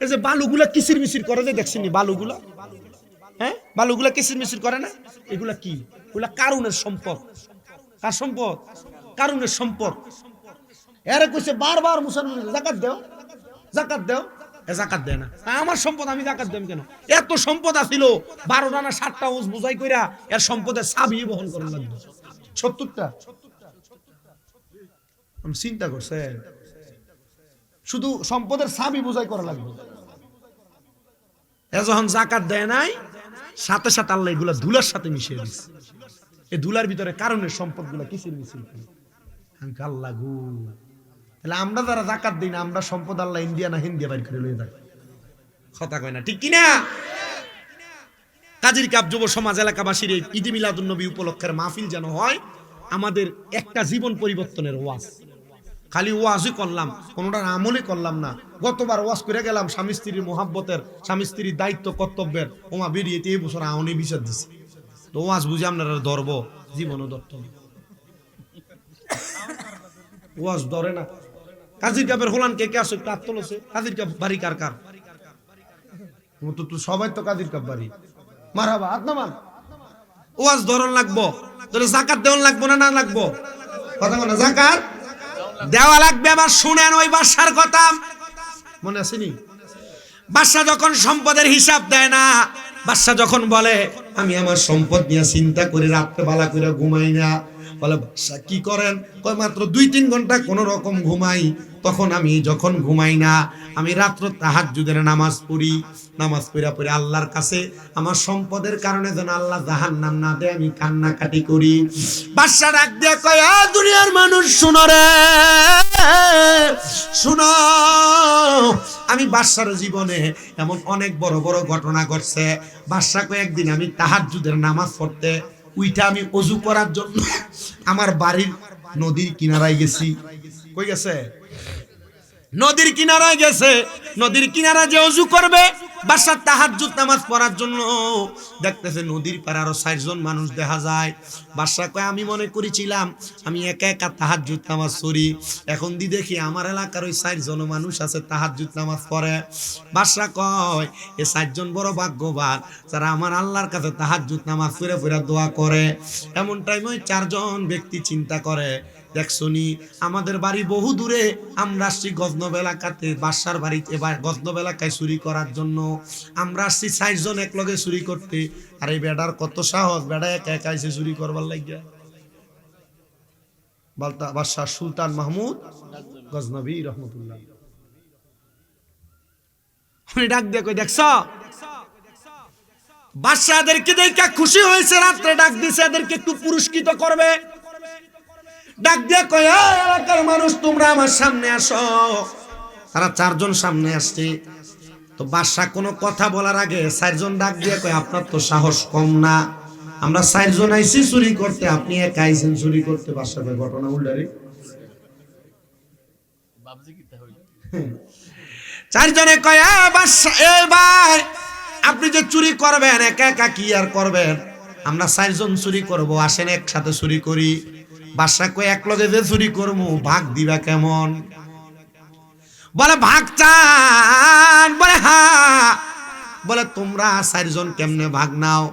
এই যে বালুগুলা কিসির মিচির করে যে দেখছেন বালুগুলা, হ্যাঁ বালুগুলা কিসির মিচির করে না, এগুলা কি? এগুলা কারুনের সম্পদ। কার সম্পদ? কারুনের সম্পদ। এরা কইছে বারবার মুসলমান যাকাত দেও, যাকাত দেও, যাকাত দেয় না। আমার সম্পদ আমি যাকাত দেব কেন? এত সম্পদ আছিল 12টা না 7টা ওজ বুঝাই কইরা এর সম্পদের চাবি বহন করা লাগবে 70টা। আমি চিন্তা করছে শুধু সম্পদের চাবি বুঝাই করা লাগবে। এ যখন যাকাত দেয় নাই সাথে সাথে আল্লাহ এগুলা ধুলার সাথে মিশিয়ে দিচ্ছে। এই ধুলার ভিতরে কারণের সম্পদগুলা কিসের মিছিল করে? আল্লাহ গো, তাহলে আমরা যারা যাকাত দিই না আমরা সম্পদ আল্লাহ ইন্ডিয়া না হিন্দিয়া বাইর করে লয়ে যায়। কথা কয় না, ঠিক কিনা? কাজীর কাপ যুব সমাজ এলাকাবাসীর এই ঈদ মিলাদুন নবী উপলক্ষের মাহফিল যেন হয় আমাদের একটা জীবন পরিবর্তনের ওয়াজ। খালি ওয়াজই করলাম, কোনোটার আমলই করলাম না। গতবার ওয়াজ করে গেলাম স্বামী স্ত্রীর মোহাব্বতের, স্বামী স্ত্রীর দায়িত্ব কর্তব্যের, ওমা বেরিয়ে এই বছর আউনি বিচার দিছে। তো ওয়াজ বুঝে আপনারা ধরবো, জীবনও ধরত না। ওয়াজ ধরে না। কাজীর কাপের হোলান কে কে আসো একটু আত্মল আছে? কাজীর কাপ বাড়ি কার কার? তো সবাই তো কাজীর কাপ বাড়ি। মারহাবা, হাত নামান। ওয়াজ ধরন লাগবো, তাহলে যাকাত দেওয়ান লাগবো না? না লাগবো? কথা বলে যাকাত দেওয়া লাগবে। আবার শুনেন ওই বাদশার কথা, মনে আসেনি? বাদশা যখন সম্পদের হিসাব দেয় না, বাদশা যখন বলে আমি আমার সম্পদ নিয়ে চিন্তা করে রাত্রে বেলা করে ঘুমাই না, বলে বাদশা কি করেন? কয় মাত্র 2-3 ঘন্টা কোন রকম ঘুমাই। তখন আমি যখন ঘুমাই না আমি রাত্র তাহাজ্জুদের নামাজ পড়ি, নামাজ পড়ে আল্লাহর কাছে আমার সম্পদের কারণে যেন আল্লাহ জাহান্নাম না দেয় আমি কান্নাকাটি করি। বাদশা ডাক দিয়ে কয় দুনিয়ার মানুষ শুনো রে, শুনো, আমি বাদশার জীবনে এমন অনেক বড় বড় ঘটনা ঘটছে। বাদশা কয়েকদিন আমি তাহাজ্জুদের নামাজ পড়তে উইটা আমি ওযু করার জন্য আমার বাড়ির নদীর কিনারায় গেছি। কই গেছে? নদীর কিনারায় গেছে, নদীর কিনারা যে ওযু করবে বাদশাহ তাহাজ্জুদ নামাজ পড়ার জন্য, দেখতেছে নদীর পাড়ে আরো 4 জন মানুষ দেখা যায়। বাদশাহ কয় আমি মনে করেছিলাম আমি একা একা তাহাজ্জুদ নামাজ পড়ি, এখন দেখি আমার এলাকার ওই 4 জন মানুষ আছে তাহাজ্জুদ নামাজ পড়ে। বাদশাহ কয় এই 4 জন বড় ভাগ্যবান যারা আমার আল্লাহর কাছে তাহাজ্জুদ নামাজ পড়ে পড়ে দোয়া করে। এমন টাইমে ওই 4 জন ব্যক্তি চিন্তা করে, দেখছনি আমাদের বাড়ি বহু দূরে, আমরা আসছি গজনব এলাকাতে বাদশার বাড়িতে, এবার গজনব এলাকায় চুরি করার জন্য আমরা আসছি 4 জন একলগে চুরি করতে। আর এই বেটার কত সাহস, বেটা একা একা এসে চুরি করবার লাগিয়া। বাদশাহ সুলতান মাহমুদ গজনবী রহমতুল্লাহ উনি ডাক দিয়ে কই, দেখছ বাদশাহদেরকে দেখে খুশি হয়েছে, রাত্রে ডাক দিছে এদেরকে একটু পুরস্কৃত করবে। ডাক দিয়ে কয় এলাকার মানুষ তোমরা আমার সামনে আসো। তারা 4 জন সামনে আসছে। তো বাদশাহ কোনো কথা বলার আগে 4 জন ডাক দিয়ে কয় আপনার তো সাহস কম না, আমরা 4 জন আইছি চুরি করতে, আপনি একা আইছেন চুরি করতে। বাদশাহ কয় ঘটনা উল্টারি। 4 জনে কয় বাদশাহ এ ভাই আপনি যে চুরি করবেন একা একা কি আর করবেন, আমরা 4 জন চুরি করব, আসেন একসাথে চুরি করি। বাদশাহ কয় একলগে যে চুরি করবো ভাগ দিবা কেমন? বলে ভাগ চান? বলে হ্যাঁ। বলে তোমরা 4 জন কেমনে ভাগ নাও?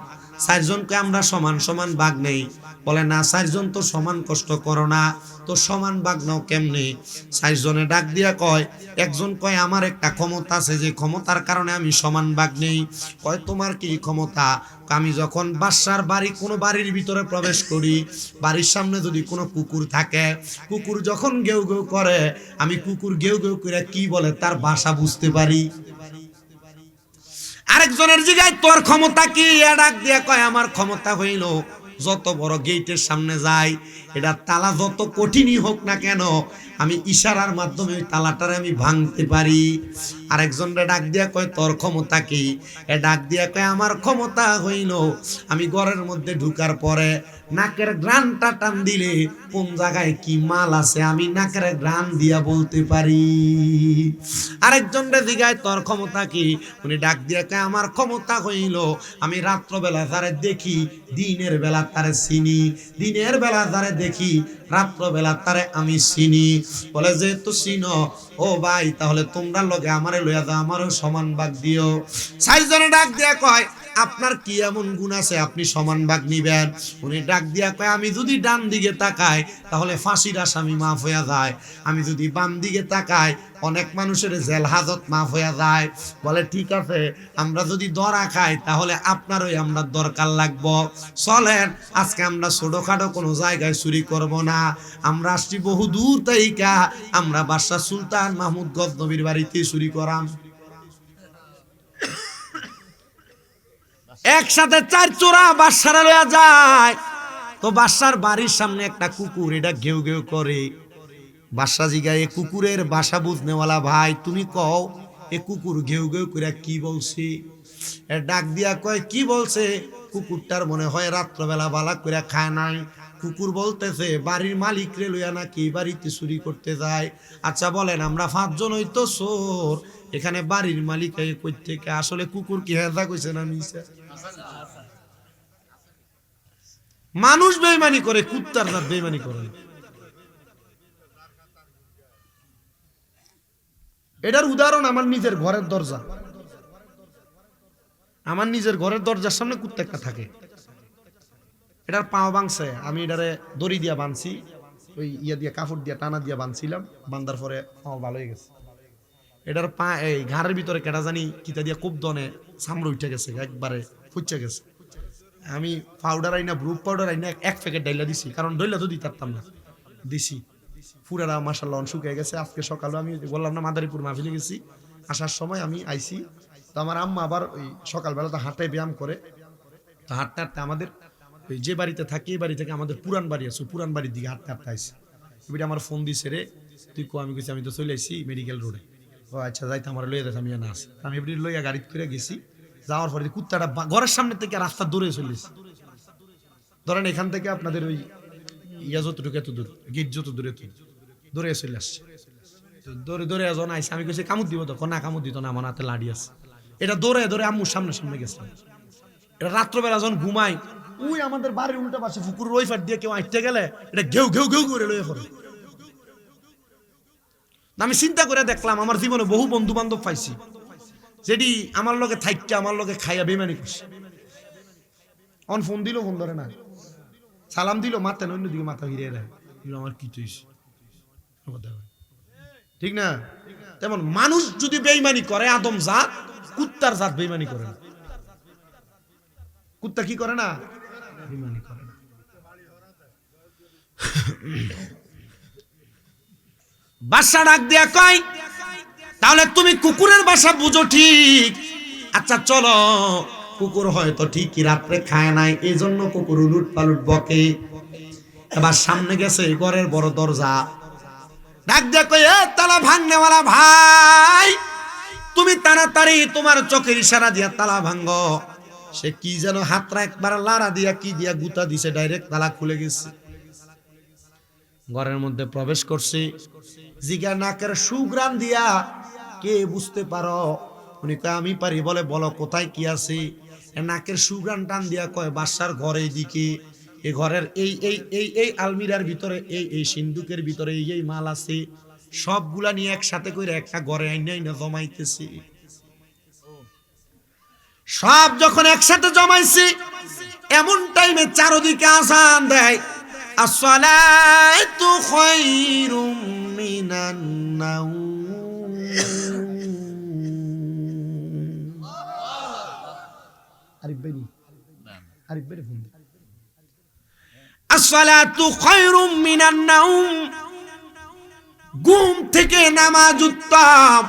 4 জনকে আমরা সমান সমান ভাগ নেই। বলে না 4 জন তো সমান কষ্ট করো না, তো সমান ভাগ নাও কেমনে? 4 জনে ডাক দিয়া কয়, একজন কয় আমার একটা ক্ষমতা আছে, যে ক্ষমতার কারণে আমি সমান ভাগ নেই। কয় তোমার কি ক্ষমতা? আমি যখন বাদশার বাড়ি কোনো বাড়ির ভিতরে প্রবেশ করি, বাড়ির সামনে যদি কোনো কুকুর থাকে, কুকুর যখন গেউ গেউ করে, আমি কুকুর গেউ গেউ করে কি বলে তার ভাষা বুঝতে পারি। আরেকজনের জিগায় তোর ক্ষমতা কি? ডাক দিয়ে কয় আমার ক্ষমতা হইল যত বড় গেটের সামনে যাই, এটা তালা যত কঠিনই হোক না কেন, আমি ইশারার মাধ্যমে ওই তালাটারে আমি ভাঙতে পারি। আরেকজনরে ডাক দিয়া কয় তোর ক্ষমতা কি? এ ডাক দিয়া কয় আমার ক্ষমতা হইল আমি ঘরের মধ্যে ঢুকার পরে নাকের গ্রানটা টান দিলে কোন জায়গায় কি মাল আছে আমি নাকের গ্রান দিয়া বলতে পারি। আরেকজনরে জিগায় তোর ক্ষমতা কি? উনি ডাক দিয়া কয় আমার ক্ষমতা হইল আমি রাত্রবেলা যারে দেখি দিনের বেলা তারে চিনি, দিনের বেলা যারে দেখি রাত্রবেলা তারে আমি চিনি। বলে যেহেতু চিনো ও ভাই তাহলে তোমরা লগে আমারে লইয়া যাও, আমারও সমান ভাগ দিও। 4 জনে ডাক দিয়া কয় আপনার কি এমন গুণ আছে আপনি সমান ভাগ নিবেন? উনি ডাক দিয়া কয় আমি যদি ডান দিকে তাকাই তাহলে ফাঁসির আসামি মাফ হইয়া যায়, আমি যদি বাম দিকে তাকাই অনেক মানুষের জেল হাজত মাফ হইয়া যায়। বলে ঠিক আছে, আমরা যদি ধরা খাই তাহলে আপনারই আমরা দরকার লাগবো, চলেন আজকে আমরা ছোটখাটো কোনো জায়গায় চুরি করব না, আমরা আসছি বহু দূর থেকে, আমরা বাদশাহ সুলতান মাহমুদ গজনবীর বাড়িতে চুরি করাম। একসাথে 4 চোরা বাদশারা লইয়া যায়। তো বাদশার বাড়ির সামনে একটা কুকুর, এটা ঘেউ ঘেউ করে। বাদশা জিগায় এ কুকুরের বাসা বুঝনেওয়ালা ভাই তুমি কও এ কুকুর ঘেউ ঘেউ করে কি বলছে? এ ডাক দিয়া কয় কি বলছে? কুকুরটার মনে হয় রাত্রবেলা বালা করে খায় নাই। কুকুর বলতেছে বাড়ির মালিক রে লইয়া নাকি বাড়িতে চুরি করতে যায়। আচ্ছা বলেন আমরা 5 জন হইতো চোর, এখানে বাড়ির মালিক কই থেকে? আসলে কুকুর কি হেজা কইছে না মিছা? মানুষ বেঈমানি করে, কুত্তার জাত বেঈমানি করে। এটার উদাহরণ আমার নিজের ঘরের দরজা। আমার নিজের ঘরের দরজার সামনে কুত্তা একটা থাকে, এটার পাও ভাঙছে, আমি এটারে দড়ি দিয়া বাঁধছি, ওই ইয়া দিয়া কাপড় দিয়া টানা দিয়া বাঁধছিলাম, বান্ধার পরে পাও ভালো হয়ে গেছে। এটার পা এই ঘাড়ের ভিতরে কেটা জানি কিতা দিয়া খুব দনে সামড়ে উঠে গেছে, একবারে ফুচে গেছে। আমি পাউডার আইনা ব্রুপ পাউডার আইনা 1 প্যাকেট ডাইলা দিছি, কারণ ডইলা তো দিতে পারতাম না, দিছি। পুরারা মাশাআল্লাহ শুকিয়ে গেছে। আজকে সকালে আমি বললাম না মাদারীপুর মাহফিলে গেছি, আসার সময় আমি আইছি, তো আমার আম্মা আবার ওই সকালবেলা তো হাঁটে ব্যায়াম করে, তো হাঁটতে হাঁটতে আমাদের ওই যে বাড়িতে থাকি এই বাড়ি থেকে আমাদের পুরান বাড়ি আছে, পুরান বাড়ির দিকে হাঁটতে হাঁটতে আইসি। এবারে আমার ফোন দিছে রে তুই কো, আমি কইছি আমি তো চলে আইসি মেডিকেল রোডে। ও আচ্ছা যাইতে আমার লইয়া যাচ্ছে, আমি না আসি। আমি এবারে লইয়া গাড়িতে করে গেছি, যাওয়ার পরে কুত্তাটা ঘরের সামনে থেকে রাস্তা দূরে চলেছে। ধরেন এখান থেকে আপনাদের ওই ইয়া যতটুকু এত দূর, গেট যত দূরে দূরে চলে আসছে। দৌড়ে দৌড়ে এজন আইসে, আমি কইছি কামড় দিব, তখন না কামড় দিত না, আমার হাতে লাড়ি আছে। এটা দৌড়ে দৌড়ে আম্মুর সামনে সামনে গেছিলাম। এটা রাত্রবেলা যখন ঘুমাই, ওই আমাদের বাড়ির উল্টা পাশে পুকুর ওই ফাট দিয়ে কেউ আইতে গেলে এটা ঘেউ ঘেউ ঘেউ করে লয়ে পড়ে। আমি চিন্তা করে দেখলাম আমার জীবনে বহু বন্ধু বান্ধব পাইছি যেটি আমার লগে থাইকে আমার লগে খাইয়া বেমানি করছে। অন ফোন দিল, ফোন ধরে না, সালাম দিল মাথা অন্যদিকে মাথা ফিরিয়ে দেয়, আমার কি তুইস, ঠিক না? তেমন মানুষ যদি বেইমানি করে, আদম জাত কুত্তার জাত বেইমানি করে না। কুত্তা কি করে না? বেইমানি করে না। বাসা ডাক দিয়া কয়, তাহলে তুমি কুকুরের বাসা বুঝো ঠিক। আচ্ছা চলো, কুকুর হয়তো ঠিকই রাত্রে খায় নাই, এই জন্য কুকুর উলুট পালুট বকে। এবার সামনে গেছে ঘরের বড় দরজা, ডাক দিয়া কয়, এ তালা ভাঙনেওয়ালা ভাই, তুমি তাড়াতাড়ি তোমার চোখের ইশারা দিয়া তালা ভাঙ্গো। সে কি যেন হাতরা একবার লাড়া দিয়া কি দিয়া গুতা দিছে, ডাইরেক্ট তালা খুলে গেছে। ঘরের মধ্যে প্রবেশ করছে, জিগা নাকের সুগ্রাম দিয়া, কে বুঝতে পারো? উনি কয় আমি পারি। বলে বলো কোথায় কি আছে? নাকের সুগ্রাম টান দিয়া কয় বাসার ঘরের দিকে, এই ঘরের এই এই এই এই আলমিরার ভিতরে এই এই সিন্ধুকের ভিতরে এই এই মাল আছে, সবগুলা নিয়ে একসাথে করে একটা ঘরে আইনা আইনা জমাইতেছি। সব যখন একসাথে জমাইছি, এমন টাইমে চারদিকে আযান দেয়, আসসালাতু খায়রুম মিনান নাওম। আরিফ ভাই, আরিফ ভাই ফোন, আসসালাতু খায়রুম মিনান নাওম, ঘুম থেকে নামাজ উত্তম।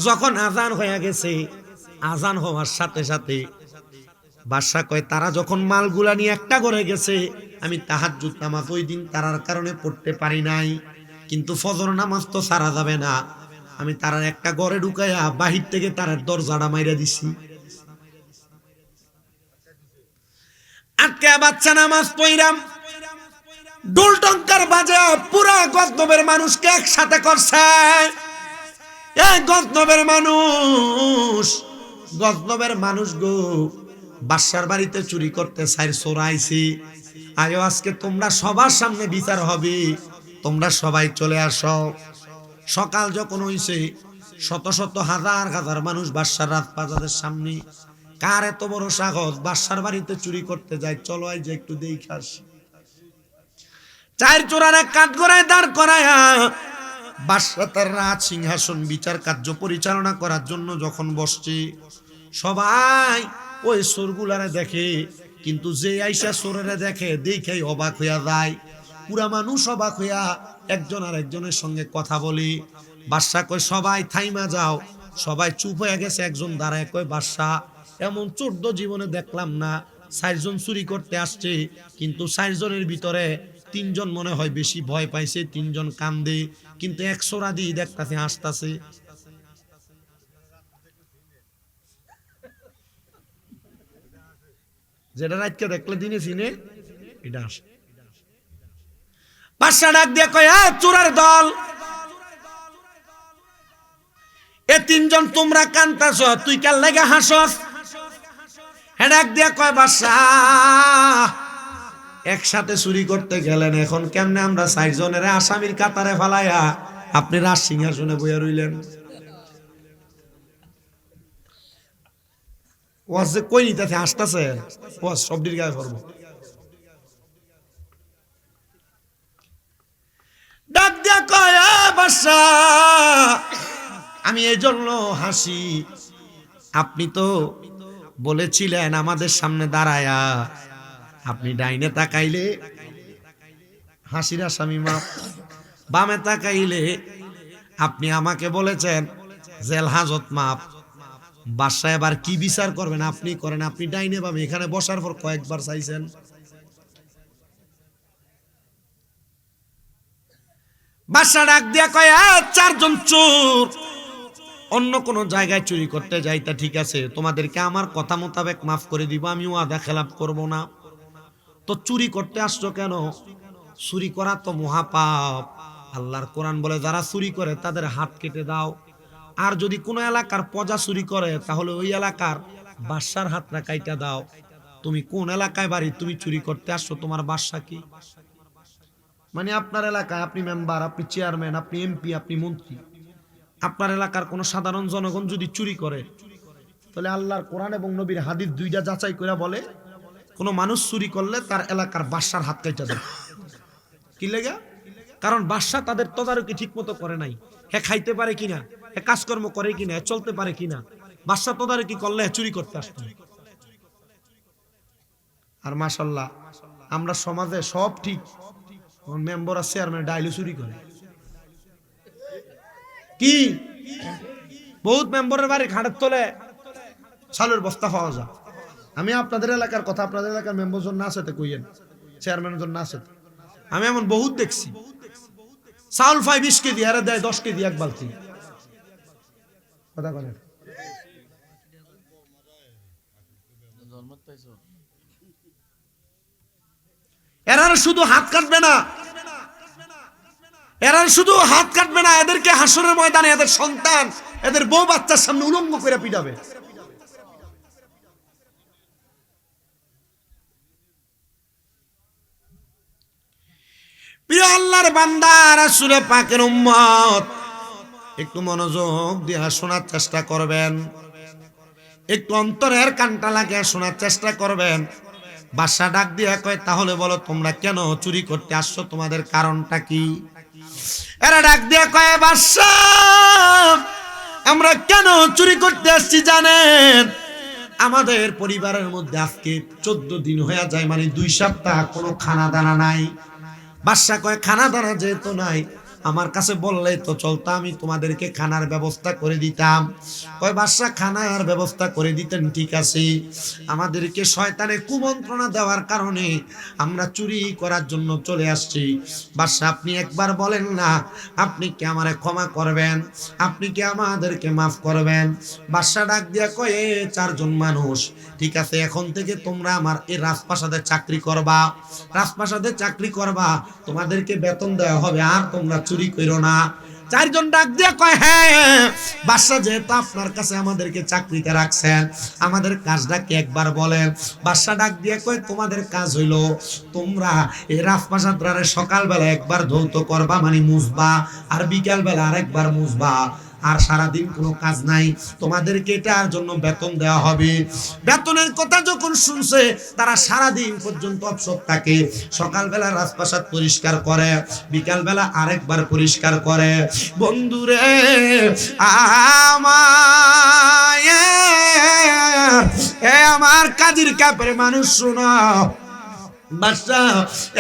যখন আযান হয়ে গেছে, আযান হওয়ার সাথে সাথে বাদশা কয়, তারা যখন মালগুলা নিয়ে একটা ঘরে গেছে, আমি তাহাজ্জুদ নামাজ ওই দিন তারার কারণে পড়তে পারি নাই, কিন্তু ফজর নামাজ তো সারা যাবে না, আমি তারার একটা ঘরে ঢুকাইয়া বাহির থেকে তারার দরজাটা মাইরা দিছি। আটকে বাচ্চা নামাজ পড়াম, ডোল টঙ্কার বাজে পুরা গজনবের মানুষকে একসাথে করছে। এই গজনবের মানুষ গো, বাদশার বাড়িতে চুরি করতে চাই চোরাইছি, আয়ো আজকে তোমরা সবার সামনে বিচার হবে, তোমরা সবাই চলে আসো। সকাল যখন হইছে, শত শত হাজার হাজার মানুষ বাদশার রাজপ্রাসাদের সামনে। কার এত বড় সাহস বাদশার বাড়িতে চুরি করতে যায়? চলো আই যে একটু দেখে আসি। চার চোরার এক কাঠগড়ায় দাঁড় করায়া বাদশা তার রাজ সিংহাসন বিচার কার্য পরিচালনা করার জন্য যখন বসছে, সবাই ওই চোরগুলারে দেখে, কিন্তু যে আইসা চোরেরা দেখে, দেখেই অবাক হইয়া যায়। পুরা মানুষ অবাক হইয়া একজন আর একজনের সঙ্গে কথা বলি। বাদশা কয়, সবাই থাইমা যাও। সবাই চুপ হয়ে গেছে। একজন দাঁড়ায় কয়, বাদশা, এমন 14 জীবনে দেখলাম না। 4 জন চুরি করতে আসছে, কিন্তু 4 জনের ভিতরে 3 জন মনে হয় বেশি ভয় পাইছে, 3 জন কান্দে, কিন্তু এক চোরা দিয়ে দেখতাছে হাসতাছে। যেটা রাতকে দেখলে দিনে চিনে, এটা আসে। বাদশা ডাক দিয়ে কয়, চোরের দল, এ 3 জন তোমরা কান্তাছ, তুই কার লাগা হাসস? হ্যাঁ, ডাক দিয়ে কয়, বাদশা একসাথে চুরি করতে গেলেন, এখন কেমনে আমরা 4 জনের আসামির কাতারে ফালাইয়া আপনি রাজ সিংহাসনে বইয়া রইলেন? ওয়াজ যে কই নিতেছে, আসতেছে ওয়াজ সবদির গায়ে করবো। ডাক দিয়া কয়, বাদশা আমি এই জন্য হাসি, আপনি তো বলেছিলেন আমাদের সামনে দাঁড়ায়া, আপনি ডাইনে তাকাইলে হাসির আসামি মাপ, বামে তাকাইলে আপনি আমাকে বলেছেন জেল হাজত মাপ। বাদশা এবার কি বিচার করবেন আপনি করেন, আপনি ডাইনে বামে এখানে বসার পর কয়েকবার চাইছেন। বাদশা ডাক দিয়া কয়, 4 জন চোর অন্য কোন জায়গায় চুরি করতে যাইতা, ঠিক আছে, তোমাদেরকে আমার কথা মোতাবেক মাফ করে দিব, আমি ওয়াদা খেলাপ করব না। তো চুরি করতে আসছো কেন? চুরি করা তো মহাপাপ, আল্লাহর কোরআন বলে যারা চুরি করে তাদের হাত কেটে দাও। আর যদি কোনো এলাকার প্রজা চুরি করে তাহলে ওই এলাকার বাদশার হাতটা কাইটা দাও। তুমি কোন এলাকায় বাড়ি, তুমি চুরি করতে আসছো, তোমার বাদশা কি? মানে আপনার এলাকায় আপনি মেম্বার, আপনি চেয়ারম্যান, আপনি এমপি, আপনি মন্ত্রী, আপনার এলাকার কোনো সাধারণ জনগণ যদি চুরি করে, তাহলে আল্লাহর কোরআন এবং নবীর হাদিস দুইটা যাচাই করে বলে কোনো মানুষ চুরি করলে তার এলাকার বাদশার হাত কাইটা দেয়। কি লেগে? কারণ বাদশা তাদের তদারকি ঠিক মতো করে নাই। হে খাইতে পারে কিনা, হে কাজকর্ম করে কিনা, হে চলতে পারে কিনা, বাদশা তদারকি করলে চুরি করতে আসতো। আর মাশাআল্লাহ আমরা সমাজে সব ঠিক, মেম্বার আর চেয়ারম্যান ডাইলে চুরি করে। কি বহুত মেম্বারের বাড়ি খাটের তলে চালের বস্তা পাওয়া যায়। আমি আপনাদের এলাকার কথা, আপনাদের এলাকার মেম্বার জন না আছে কইয়েন, চেয়ারম্যানের জন না আছে। আমি এমন বহুত দেখছি, চাউল 20 কেজি আর দেয় 10 কেজি এক বালতি। কথা বলেন। এরা শুধু হাত কাটবে না, এরা শুধু হাত কাটবে না, এদেরকে হাসরের ময়দানে এদের সন্তান, এদের বউ বাচ্চার সামনে উলঙ্গ করে পিটাবে। প্রিয় আল্লাহর বান্দা, রাসূল পাকের উম্মত, একটু মনোযোগ দিয়ে শোনার চেষ্টা করবেন, একটু অন্তরের কানটা লাগিয়ে শোনার চেষ্টা করবেন। বাদশা ডাক দিয়ে কয়, তাহলে বলো তোমরা কেন চুরি করতে আসছো, তোমাদের কারণটা কি? এরা ডাক দিয়ে কয়, বাদশা আমরা কেন চুরি করতে আসছি জানেন? আমাদের পরিবারের মধ্যে আজকে 14 দিন হয়ে যায়, মানে 2 সপ্তাহ কোনো খানা দানা নাই। বাদশা কয়, খানা দানা যেহেতু নাই, আমার কাছে বললেই তো চলতো, আমি তোমাদেরকে খানার ব্যবস্থা করে দিতাম। কয় বাদশা খানার ব্যবস্থা করে দিতেন ঠিক আছে, আমাদেরকে শয়তানে কুমন্ত্রণা দেওয়ার কারণে আমরা চুরি করার জন্য চলে আসছি। বাদশা আপনি একবার বলেন না, আপনি কি আমারে ক্ষমা করবেন, আপনি কি আমাদেরকে মাফ করবেন? বাদশা ডাক দিয়া কয়, 4 জন মানুষ, ঠিক আছে এখন থেকে তোমরা আমার এই রাজপ্রাসাদে চাকরি করবা, রাজপ্রাসাদে চাকরি করবা, তোমাদেরকে বেতন দেওয়া হবে, আর তোমরা চুরি করো না। 4 জন ডাক দিয়ে কয়, হ্যাঁ বাদশা যেহেতু আপনার কাছে আমাদেরকে চাকরিতে রাখছেন, আমাদের কাজটা কি একবার বলেন। বাদশা ডাক দিয়ে কয়, তোমাদের কাজ হইলো তোমরা এই রাজপ্রাসাদে সকালবেলা একবার ধৌত করবা, মানে মুছবা, আর বিকাল বেলা আরেকবার মুছবা, আর সারাদিন কোনো কাজ নাই, তোমাদেরকে এটার জন্য বেতন দেওয়া হবে। বেতনের কথা যখন শুনছে তারা সারাদিন পর্যন্ত অবসর থাকে, সকালবেলা রাজপ্রাসাদ পরিষ্কার করে, বিকালবেলা আরেকবার পরিষ্কার করে। বন্ধুরে আমার কাজের কাপড়ে মানুষ শোনো, বাদশা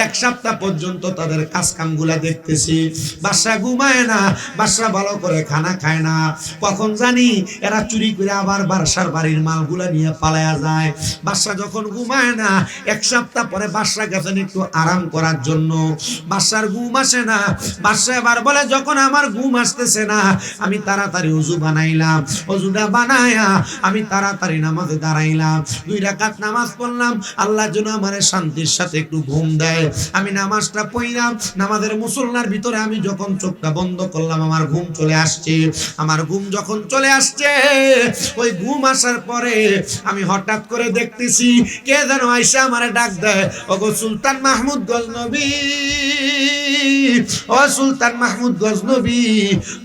1 সপ্তাহ পর্যন্ত তাদের কাজ কামগুলা দেখতেছি, বাদশা ঘুমায় না, বাদশা ভালো করে খানা খায় না, কখন জানি এরা চুরি করে আবার বাদশার বাড়ির মালগুলা নিয়ে পালায়া যায়। বাদশা যখন ঘুমায় না, 1 সপ্তাহ পরে বাদশা গেছেন একটু আরাম করার জন্য, বাদশার ঘুম আসে না। বাদশা এবার বলে, যখন আমার ঘুম আসতেছে না, আমি তাড়াতাড়ি ওযু বানাইলাম, ওযুটা বানায়া আমি তাড়াতাড়ি নামাজে দাঁড়াইলাম, 2 রাকাত নামাজ পড়লাম, আল্লাহ যেন আমারে শান্তির সাথে একটু ঘুম দেয়। আমি নামাজটা পড়লাম, নামাজের মুসল্লার ভিতরে আমি যখন চোখটা বন্ধ করলাম, আমার ঘুম চলে আসছে। আমার ঘুম যখন চলে আসছে, ওই ঘুম আসার পরে আমি হঠাৎ করে দেখতেছি কে যেন আইসা আমারে ডাক দেয়, ওগো সুলতান মাহমুদ গজনবী, ও সুলতান মাহমুদ গজনবী,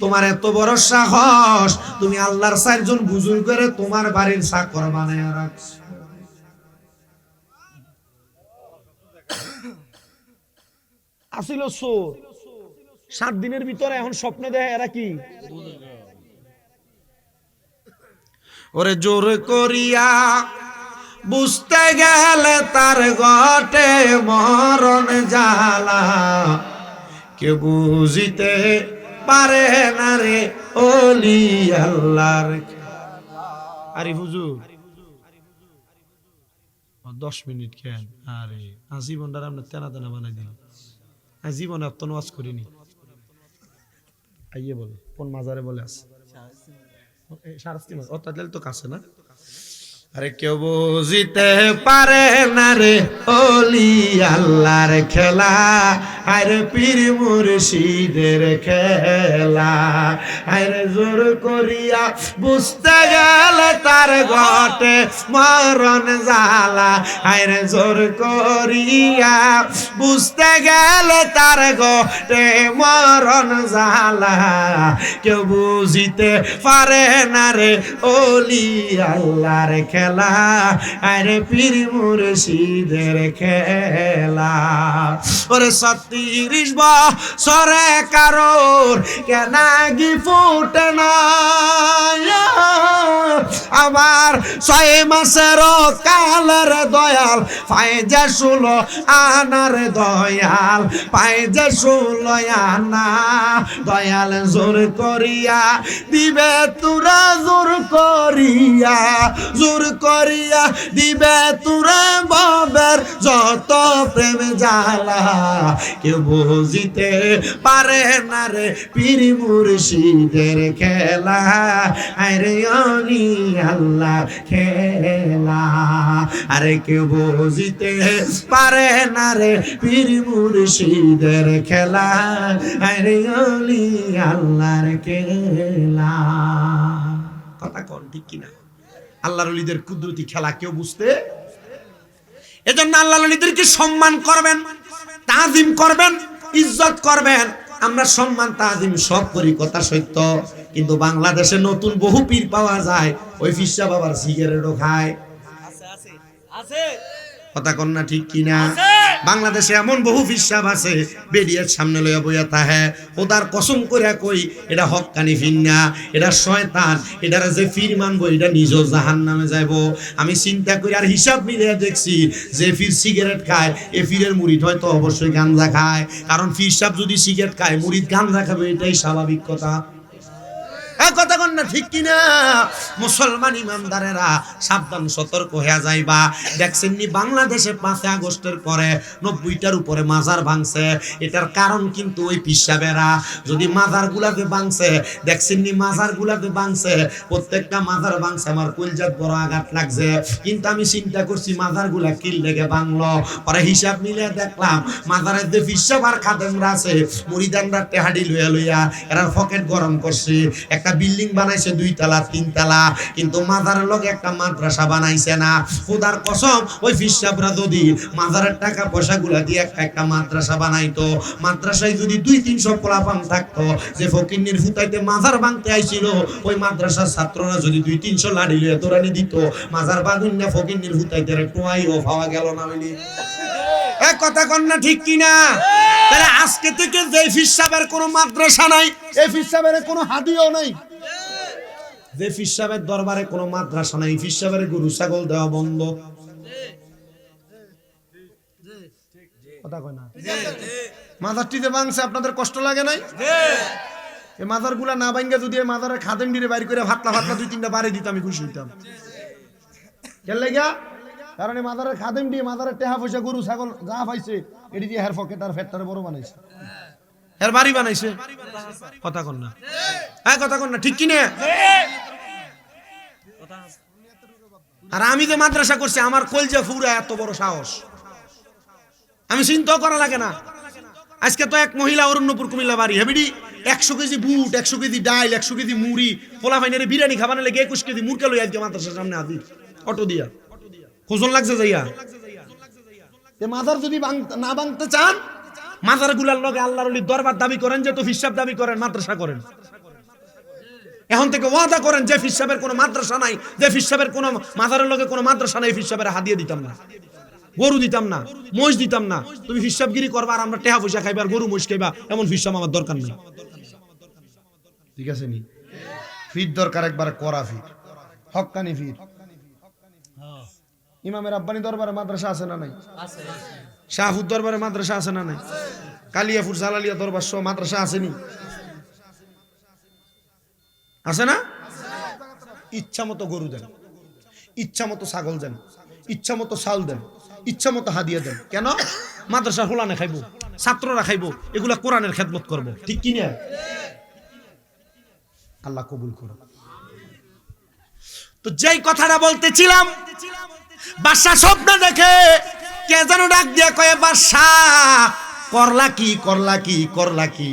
তোমার এত বড় সাহস, তুমি আল্লাহর 4 জন বুজুর্গরে তোমার বাড়ির চাকর বানায়া রাখছো। আসিল চোর, 7 দিনের ভিতরে এখন স্বপ্নে দেখে এরা কি, ওরে জোর করিয়া বুঝতে গেলে তার ঘটে মরণ জ্বালা, কেউ বুঝিতে পারে না রে ওলি আল্লাহর। আরে হুজুর 10 মিনিট কেন, আরে জীবনটা আমরা তেনা তেনা বানাই দিলাম, জীবনে এত নামাজ করিনি। আইয়ে বলে কোন মাজারে বলে আছে, 3:30 তো কাছে না। আরে কেউ বুঝিতে পারে না রে ওলি আল্লাহর খেলা, আরে পীর মুর্শিদের খেলা। আরে জোর করিয়া বুঝতে গেলে তার ঘটে মরণ জ্বালা, আরে জোর করিয়া বুঝতে গেলে তার ঘটে মরণ জ্বালা। কেউ বুঝিতে পারে না রে ওলি আল্লাহর খেলা, আরে পীর মুর্শিদের খেলা। ওরে 36 বছরে কারোর কেনাগি ফুটে না, আমার 6 মাসের কালের দয়াল পায় যে 16 আনার দয়াল, পায় যে 16 আনা দয়াল। জোর করিয়া দিবে তোরা, জোর করিয়া, জোর করিয়া দিবে তোরা বাবের যত প্রেম জ্বালা। কেউ বুঝিতে পারে না রে পীর মুর্শিদের খেলা, আরে ওলি আল্লাহ খেলা। আরে কেউ বুঝিতে পারে না রে পীর মুর্শিদের খেলা, আরে ওলি আল্লাহর খেলা। কথা কোন ঠিক কিনা? আল্লাহর ওলিদের কুদরতি খেলা কেউ বুঝতে, এজন্য আল্লাহর ওলিদেরকে সম্মান করবেন, তাজিম করবেন, ইজ্জত করবেন। আমরা সম্মান তাজিম সব করি, কথা সত্য, কিন্তু বাংলাদেশে নতুন বহু পীর পাওয়া যায়, ওই ফিসা বাবার সিগারেটও খায়। কথা কন না ঠিক কিনা? বাংলাদেশে এমন বহু ফিসাব আছে, বেরিয়ার সামনে লইয়া বইয়া তাহে ওদার কসম করিয়া কই এটা হক্কানি ফির না, এটা শয়তান, এটার যে ফির মানবো এটা নিজেও জাহান্নামে যাইব। আমি চিন্তা করি আর হিসাব মিলিয়ে দেখছি, যে ফির সিগারেট খায় এ ফিরের মুরিদ হয়তো অবশ্যই গাঞ্জা খায়, কারণ ফির সাহেব যদি সিগারেট খায় মুরিদ গাঞ্জা খাবে, এটাই স্বাভাবিক কথা। কথা কন না ঠিক কিনা? মুসলমান ইমানদারেরা সাবধান, সতর্ক হয়ে যাইবা। দেখছেন নি বাংলাদেশে 5 আগস্টের পরে 90টার উপরে মাজার ভাঙছে, এটার কারণ কিন্তু ওই পিসাবেরা। যদি মাজার গুলাতে ভাঙছে, দেখছেন নি মাজার গুলাতে ভাঙছে, প্রত্যেকটা মাজার ভাঙছে, আমার কলজাত বড় আঘাত লাগছে। কিন্তু আমি চিন্তা করছি মাজার গুলা কিল লেগে ভাঙলো, পরে হিসাব মিলে দেখলাম মাজারের যে পিসাব আর খাদেমরা আছে, মুরিদানরা টেহাডি লইয়া লইয়া এরা পকেট গরম করছে। একটা বিল্ডিং বানাইছে 2 তলা 3 তলা, কিন্তু মাজারের লগে একটা মাদ্রাসা বানাইছে না। খোদার কসম, ওই ফিসাবরা যদি মাজারের টাকা পয়সা গুলা দিয়ে একটা মাদ্রাসা বানাইতো, মাদ্রাসায় যদি 200-300 পোলাপান থাকতো, যে ফকিন্নির ফুতাইতে মাজার ভাঙতে আইছিল, ওই মাদ্রাসার ছাত্ররা যদি 200-300 লাড়ি লইয়া তোরানি দিত, মাজার বাগুন না ফকিন্নির ফুতাইতে টোয়াইও পাওয়া গেল না। হইলি এক কথা কন না ঠিক কিনা? তাহলে আজকে থেকে যে ফিসাবের কোনো মাদ্রাসা নাই, এই ফিসাবের কোনো হাদিও নাই, যে ফিসাবের দরবারে কোনো মাদ্রাসা নাই, ফিসাবের গরু ছাগল দেওয়া বন্ধ। কথা কয় না? মাজারটিতে ভাঙছে, আপনাদের কষ্ট লাগে নাই? এই মাজার গুলা না ভাঙ্গা যদি এই মাজারের খাদেম ডিরে বাইর করে ভাতলা ভাতলা 2-3টা বাড়ি দিত, আমি খুশি হইতাম। কেন লাগা? কারণ এই মাজারের খাদেম দিয়ে মাজারের টেহা পয়সা গরু ছাগল যা পাইছে এটি দিয়ে হের পকেট আর ফেটটারে বড় বানাইছে, হের বাড়ি বানাইছে। কথা কন না? হ্যাঁ কথা কন না ঠিক কি না? আর আমি যে মাদ্রাসা করছি, আমার কলজা ফুরা এত বড় সাহস, আমি চিন্তাও করা লাগে না। আজকে তো এক মহিলা অরণ্যপুর কুমিল্লা বাড়ি, হেবিডি 100 কেজি বুট, 100 কেজি ডাইল, 100 কেজি মুড়ি, পোলা ভাইনের বিরিয়ানি খাবানো লেগে 21 কেজি মুরকা লই আজকে মাদ্রাসার সামনে আদি অটো দিয়া খোঁজন লাগছে যাইয়া। মাজার যদি না ভাঙতে চান, মাজার গুলার লগে আল্লাহর ওলির দরবার দাবি করেন, যে তো ফিসাব দাবি করেন, মাদ্রাসা করেন। এখন থেকে ওয়াদা করেন যে ফিসাবের কোনো মাদ্রাসা নাই, যে ফিসাবের কোনো মাজারের লগে কোনো মাদ্রাসা নাই, ফিসাবের হাদিয়া দিতাম না, গরু দিতাম না, মহিষ দিতাম না। তুমি ফিসাবগিরি করবা আর আমরা টেহা পয়সা খাইবা আর গরু মহিষ খাইবা, এমন ফিসাব আমার দরকার নেই। ঠিক আছে নি? ফির দরকার একবার করা ফির, হক্কানি ফির। ইমামের আব্বানি দরবারে মাদ্রাসা আছে না নাই? শাহপুর দরবারে মাদ্রাসা আছে না নাই? কালিয়াপুর জালালিয়া দরবার সহ মাদ্রাসা আসেনি? আছে না? ইচ্ছা মতো গরু দেন, ইচ্ছা মতো ছাগল দেন, ইচ্ছা মতো চাল দেন, ইচ্ছা মতো হাদিয়া দেন। কেন? মাদ্রাসা হোলানে খাইবো, ছাত্ররা খাইবো, এগুলা কোরআনের খেদমত করবো। ঠিক কি না? আল্লাহ কবুল করুন। তো যেই কথাটা বলতেছিলাম, বাদশা স্বপ্ন দেখে কে যেন ডাক দিয়ে কয়ে, বাদশা করলা কি করলা কি করলা কি?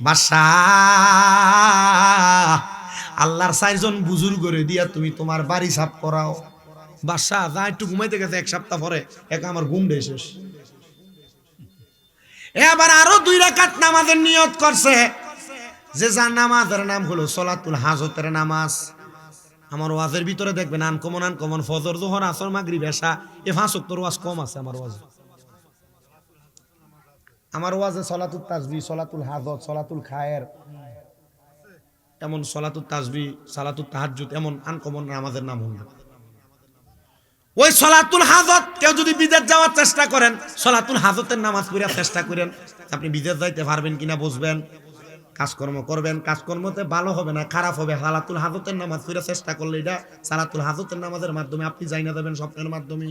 বাদশা আল্লাহর 4 জন বুজুর্গরে দিয়া তুমি তোমার বাড়ি সাফ করাও। বাদশা যা একটু ঘুমাইতে গেছে 1 সপ্তাহ পরে, এক আমার ঘুম শেষ। এবার আরো 2 রাকাত নামাজের নিয়ত করছে, যে যার নামাজের নাম হলো সলাতুল হাজতের নামাজ। আমার ওয়াজের ভিতরে দেখবেন আনকমন ফজর, যোহর, আসর, মাগরিব, এশা, এ 5 ওয়াক্তের ওয়াজ কম আছে আমার ওয়াজে সলাতুল তাসবিহ, সলাতুল হাজত, সলাতুল খায়ের, এমন সলাতুল তাসবিহ, সালাতুল তাহাজ্জুদ, এমন আনকমন নামাজের নাম হলো। ওই সলাতুল হাজত কেউ যদি বিদেশ যাওয়ার চেষ্টা করেন, সলাতুল হাজতের নামাজ পড়ে চেষ্টা করেন, আপনি বিদেশ যাইতে পারবেন কিনা বুঝবেন। কাজকর্ম করবেন, কাজকর্মতে ভালো হবে না, খারাপ হবে। সালাতুল হাজতের নামাজ পড়ে চেষ্টা করলে, এটা সালাতুল হাজতের নামাজের মাধ্যমে আপনি যাই না যাবেন, স্বপ্নের মাধ্যমে,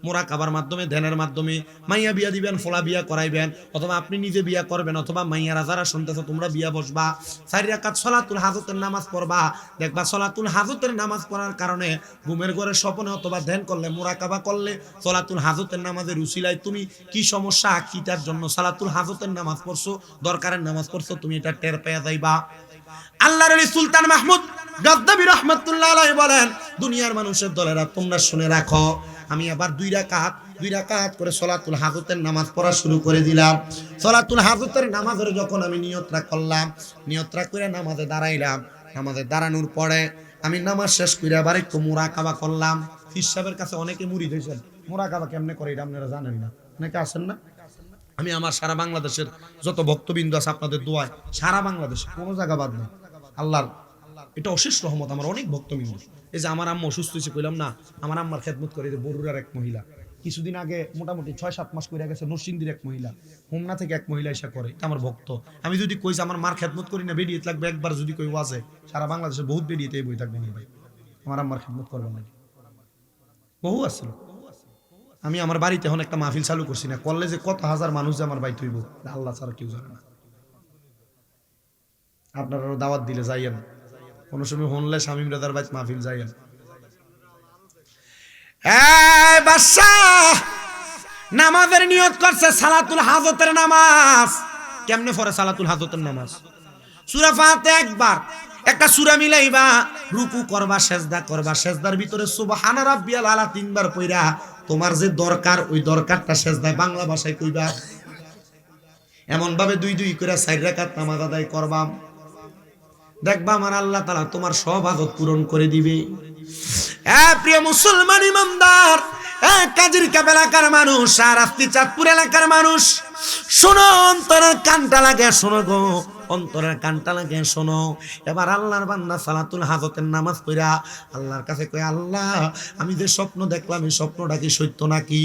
মুরাকাবার মাধ্যমে, ধ্যানের মাধ্যমে। মাইয়া বিয়া দিবেন, ফলা বিয়া করাইবেন, অথবা আপনি নিজে বিয়া করবেন, অথবা মাইয়ারা যারা শুনতেছ তোমরা বিয়া বসবা, 4 রাকাত সলাতুল হাজতের নামাজ পড়বা। দেখবা সলাতুল হাজতের নামাজ পড়ার কারণে ঘুমের ঘরে স্বপ্নে অথবা ধ্যান করলে, মুরাকাবা করলে, সলাতুল হাজতের নামাজের উসিলায় তুমি কি সমস্যা, কিটার জন্য সলাতুল হাজতের নামাজ পড়ছো, দরকারের নামাজ পড়ছো, তুমি এটা টের পেয়ে যাইবা। আল্লাহর ওলি সুলতান মাহমুদ গদ্দাবী রাহমাতুল্লাহ আলাইহি বলেন, দুনিয়ার মানুষের দলেরা তোমরা শুনে রাখো, আমি আবার 2 রাকাত করে সলাতুল হাজতের নামাজ পড়া শুরু করে দিলাম। সলাতুল হাজতের নামাজের যখন আমি নিয়তটা করলাম, নিয়তটা করে নামাজে দাঁড়াইলাম, নামাজে দাঁড়ানোর পরে আমি নামাজ শেষ করে আবার একটু মুরাকাবা করলাম। ফির সাহেবের কাছে অনেকে মুরিদ হয়েছেন, মুরাকাবা কেমনে করে এটা আপনারা জানেন না, অনেকে আসেন না। আমি আমার সারা বাংলাদেশের যত ভক্তবিন্দু আছে আপনাদের দোয়ায়, সারা বাংলাদেশে কোনো জায়গা বাদ নেই। আল্লাহর এটা অশেষ রহমত, আমার অনেক ভক্তবিন্দু। এই যে আমার আম্মা অসুস্থ হয়েছে কইলাম না, আমার আম্মার খেদমত করে যে বরুড়ার এক মহিলা, কিছুদিন আগে মোটামুটি 6-7 মাস করে গেছে নরসিংদীর এক মহিলা, হোমনা থেকে এক মহিলা এসে করে, এটা আমার ভক্ত। আমি যদি কইছি আমার মার খেদমত করি না, বেরিয়ে লাগবে একবার যদি কই ওয়াজে, সারা বাংলাদেশে বহুত বেরিয়েতে এই বই থাকবে না ভাই, আমার আম্মার খেদমত করবেন নাকি? বহু আসছিল। আমি আমার বাড়িতে এখন একটা মাহফিল চালু করছি না, করলে যে কত হাজার মানুষ যে আমার বাইতে হইব, আল্লাহ ছাড়া কেউ জানে না। আপনারাও দাওয়াত দিলে যাইয়েন, কোন সময় হনলে শামীম রাজার বাইত মাহফিল যাইয়েন। এই বাদশা নামাজের নিয়ত করছে, সালাতুল হাজতের নামাজ। কেমনে পড়ে সালাতুল হাজতের নামাজ? সূরা ফাতিহা একবার, একটা সূরা মিলাইবা, রুকু করবা, সেজদা করবা, সেজদার ভিতরে সুবহান রাব্বিয়াল আলা 3 বার কইরা তোমার যে দরকার, ওই দরকারটা সেজদায় বাংলা ভাষায় কইবা। এমন ভাবে 2 করে 4 রাকাত নামাজ আদায় করবা, দেখবা আমার আল্লাহ তাআলা তোমার সব হাজত পূরণ করে দিবে। প্রিয় মুসলমান ইমানদার, কাজীর কাপ এলাকার মানুষ, আর আস্তি চাঁদপুর এলাকার মানুষ, শোনো, অন্তরের কানটা লাগে শোনো গো, অন্তরের কানটা লাগে শোনো। এবার আল্লাহর বান্দা সালাতুল হাজতের নামাজ পড়া আল্লাহর কাছে কয়, আল্লাহ আমি যে স্বপ্ন দেখলাম, এই স্বপ্নটা কি সত্য নাকি?